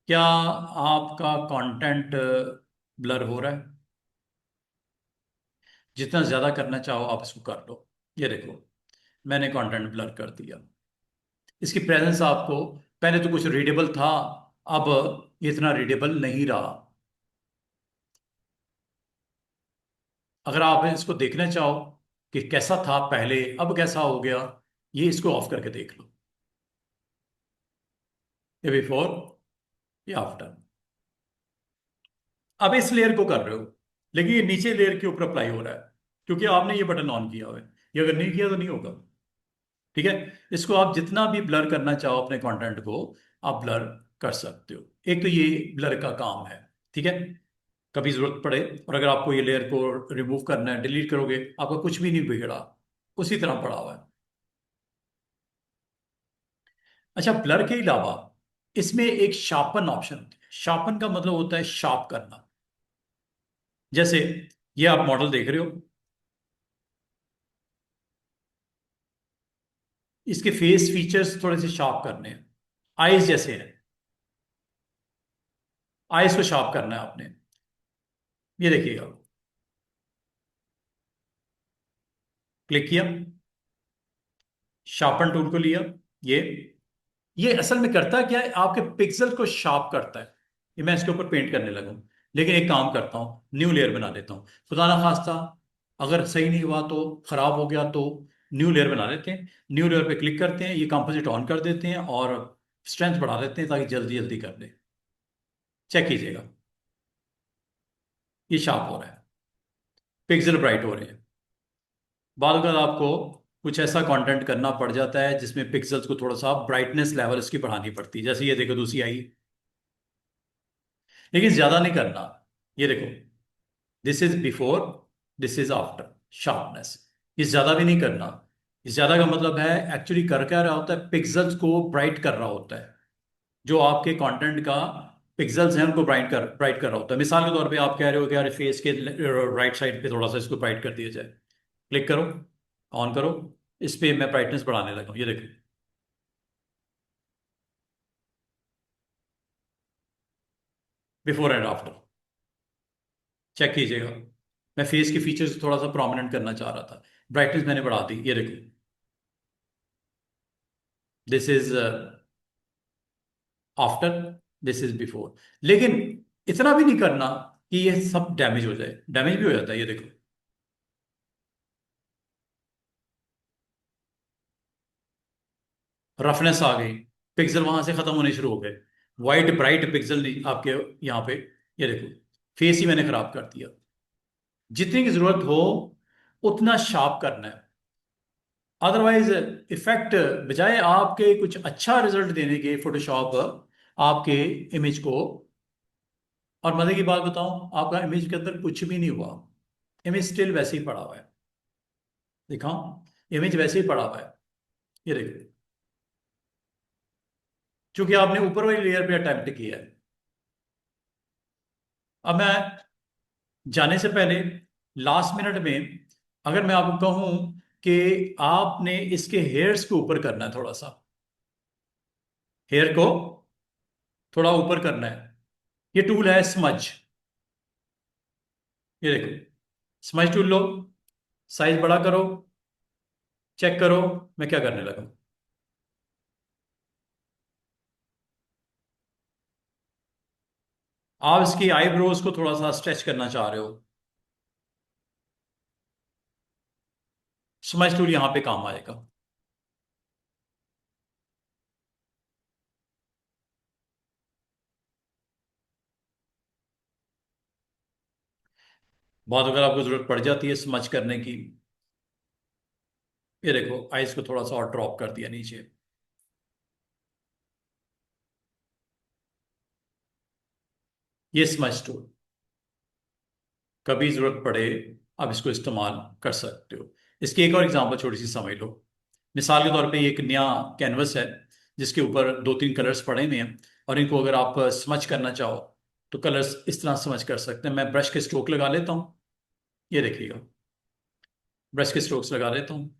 क्या आपका कंटेंट ब्लर हो रहा है। जितना ज्यादा करना चाहो आप इसको कर लो। ये देखो मैंने कंटेंट ब्लर कर दिया। इसकी प्रेजेंस आपको, पहले तो कुछ रीडेबल था, अब इतना रीडेबल नहीं रहा। अगर आप इसको देखना चाहो कि कैसा था पहले अब कैसा हो गया, ये इसको ऑफ करके देख लो, ये बिफोर, ये आफ्टर। अब इस लेयर को कर रहे हो लेकिन ये नीचे लेयर के ऊपर अप्लाई हो रहा है क्योंकि आपने ये बटन ऑन किया हुआ है। ये अगर नहीं किया तो नहीं होगा। ठीक है, इसको आप जितना भी ब्लर करना चाहो अपने कंटेंट को आप ब्लर कर सकते हो। एक तो ये ब्लर का काम है, ठीक है। कभी जरूरत पड़े और अगर आपको ये लेयर को रिमूव करना है, डिलीट करोगे, आपका कुछ भी नहीं बिगड़ा, उसी तरह पड़ा हुआ है। अच्छा, ब्लर के अलावा इसमें एक शार्पन ऑप्शन होता है। शार्पन का मतलब होता है शार्प करना। जैसे ये आप मॉडल देख रहे हो, इसके फेस फीचर्स थोड़े से शार्प करने हैं, आईज जैसे है, आईज को शार्प करना है आपने। ये देखिएगा, क्लिक किया, शार्पन टूल को लिया, ये ये असल में करता क्या है, आपके पिक्सल को शार्प करता है। ये मैं इसके ऊपर पेंट करने लगा हूं, लेकिन एक काम करता हूँ, न्यू लेयर बना लेता हूँ, खुदा ना खास्ता अगर सही नहीं हुआ तो, खराब हो गया तो, न्यू लेयर बना लेते हैं। न्यू लेयर पे क्लिक करते हैं, ये कंपोजिट ऑन कर देते हैं और स्ट्रेंथ बढ़ा देते हैं ताकि जल्दी जल्दी कर ले। चेक कीजिएगा, ये शार्प हो रहा है, पिक्सल ब्राइट हो रहे हैं। बाद अगर आपको कुछ ऐसा कंटेंट करना पड़ जाता है जिसमें पिक्सल्स को थोड़ा सा ब्राइटनेस लेवल इसकी बढ़ानी पड़ती है, जैसे ये देखो दूसरी आई, लेकिन ज्यादा नहीं करना। ये देखो, this is before, this is after sharpness. ये ज्यादा भी नहीं करना। इस ज्यादा का मतलब है एक्चुअली कर क्या रहा होता है, पिक्सल्स को ब्राइट कर रहा होता है। जो आपके कंटेंट का पिक्सल्स हैं उनको ब्राइट कर रहा होता है। मिसाल के तौर पे आप कह रहे हो कि यार फेस के राइट साइड पे थोड़ा सा इसको ब्राइट कर दिया जाए, क्लिक करो, ऑन करो, इस पे मैं ब्राइटनेस बढ़ाने लगा हूं, ये देखो। बिफोर एंड आफ्टर चेक कीजिएगा। मैं फेस के फीचर्स थोड़ा सा प्रोमिनेंट करना चाह रहा था, ब्राइटनेस मैंने बढ़ा दी, ये देखो। This is after, this is before. लेकिन इतना भी नहीं करना कि ये सब डैमेज हो जाए, डैमेज भी हो जाता है, ये देखो। रफनेस आ गई, पिक्सल वहां से खत्म होने शुरू हो गए, वाइट ब्राइट पिक्सल नहीं आपके यहाँ पे, ये देखो। फेस ही मैंने खराब कर दिया। जितनी की जरूरत हो उतना शार्प करना है, अदरवाइज इफेक्ट बजाय आपके कुछ अच्छा रिजल्ट देने के फोटोशॉप आपके इमेज को, और मजे की बात बताऊं, आपका इमेज के अंदर कुछ भी नहीं हुआ, इमेज स्टिल वैसे ही पड़ा हुआ है। दिखाऊं, इमेज वैसे ही पड़ा हुआ है, ये देखो। क्योंकि आपने ऊपर वाली लेयर पे अटेम्प्ट किया है। अब मैं जाने से पहले लास्ट मिनट में अगर मैं आपको कहूं कि आपने इसके हेयर्स के ऊपर करना है, थोड़ा सा हेयर को थोड़ा ऊपर करना है, ये टूल है स्मज, ये देखो। स्मज टूल लो, साइज बड़ा करो, चेक करो मैं क्या करने लगा। आप इसकी आईब्रोज को थोड़ा सा स्ट्रेच करना चाह रहे हो, स्मज टूल यहां पे काम आएगा। बहुत अगर आपको जरूरत पड़ जाती है स्मच करने की, ये देखो आइज को थोड़ा सा और ड्रॉप कर दिया नीचे। ये स्मच टूल कभी जरूरत पड़े आप इसको इस्तेमाल कर सकते हो। इसकी एक और एग्जांपल छोटी सी समझ लो। मिसाल के तौर पे ये एक नया कैनवस है जिसके ऊपर दो तीन कलर्स पड़े हुए हैं, और इनको अगर आप स्मच करना चाहो तो कलर्स इस तरह स्मच कर सकते हैं। मैं ब्रश के स्ट्रोक लगा लेता हूँ, ये देखिएगा, ब्रश के स्ट्रोक्स लगा लेता हूँ।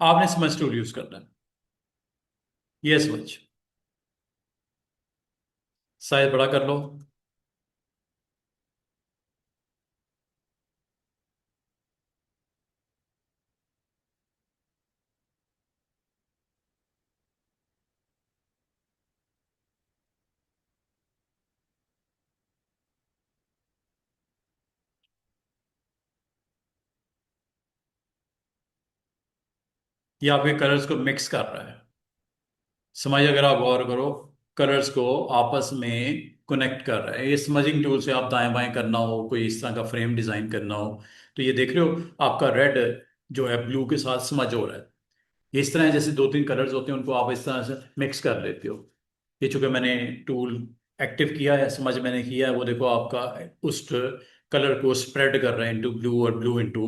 आपने स्मच टूल यूज करना है, ये स्मच साइज बड़ा कर लो, ये आपके कलर्स को मिक्स कर रहा है। समझ, अगर आप गौर करो, कलर्स को आपस में कनेक्ट कर रहा है। ये स्मजिंग टूल से आप दाएं बाएं करना हो, कोई इस तरह का फ्रेम डिजाइन करना हो, तो ये देख रहे हो आपका रेड जो है ब्लू के साथ स्मज हो रहा है। ये इस तरह है जैसे 2-3 कलर्स होते हैं, उनको आप इस तरह से मिक्स कर लेते हो। ये चूंकि मैंने टूल एक्टिव किया है, समझ मैंने किया है, वो देखो आपका उस कलर को स्प्रेड कर रहा है इनटू ब्लू और ब्लू इनटू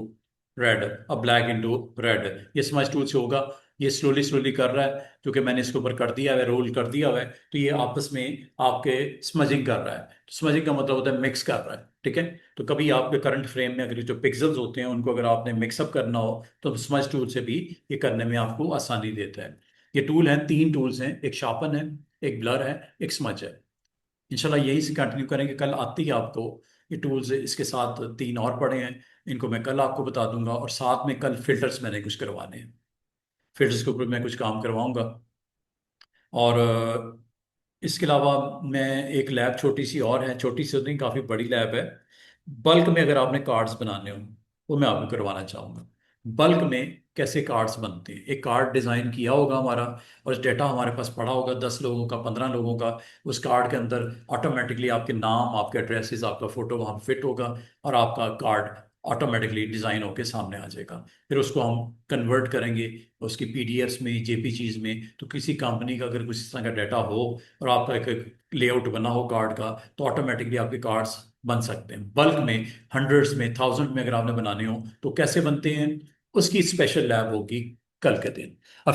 रेड और ब्लैक इनटू रेड। ये स्मज टूल से होगा। ये स्लोली स्लोली कर रहा है क्योंकि मैंने इसके ऊपर कर दिया है, रोल कर दिया हुआ है, तो ये आपस में आपके स्मजिंग कर रहा है। स्मजिंग का मतलब होता है मिक्स कर रहा है, ठीक है। तो कभी आपके करंट फ्रेम में अगर जो पिक्सल्स होते हैं उनको अगर आपने मिक्सअप करना हो तो स्मज टूल से भी ये करने में आपको आसानी देता है। ये टूल है, 3 टूल्स हैं, एक शार्पन है, एक ब्लर है, एक स्मज है। इंशाल्लाह यही से कंटिन्यू करेंगे। कल आती है आपको ये टूल्स, इसके साथ 3 और पड़े हैं, इनको मैं कल आपको बता दूंगा। और साथ में कल फिल्टर्स मैंने कुछ करवाने हैं, फिल्टर्स के ऊपर मैं कुछ काम करवाऊंगा। और इसके अलावा मैं एक लैब छोटी सी और है, छोटी सी नहीं काफ़ी बड़ी लैब है, बल्क में अगर आपने कार्ड्स बनाने हो वो मैं आपको करवाना चाहूँगा। बल्क में कैसे कार्ड्स बनते हैं, एक कार्ड डिज़ाइन किया होगा हमारा और डेटा हमारे पास पड़ा होगा 10 लोगों का, 15 लोगों का। उस कार्ड के अंदर ऑटोमेटिकली आपके नाम, आपके एड्रेसेस, आपका फ़ोटो वहाँ फिट होगा और आपका कार्ड ऑटोमेटिकली डिज़ाइन होके सामने आ जाएगा। फिर उसको हम कन्वर्ट करेंगे उसकी पीडीएफ्स में, जेपीजीज में। तो किसी कंपनी का अगर कुछ इस तरह का डाटा हो और आपका एक लेआउट बना हो कार्ड का, तो ऑटोमेटिकली आपके कार्ड्स बन सकते हैं। बल्क में, हंड्रेड्स में, थाउजेंड में अगर आपने बनाने हो तो कैसे बनते हैं, उसकी स्पेशल लैब होगी कल के दिन। अब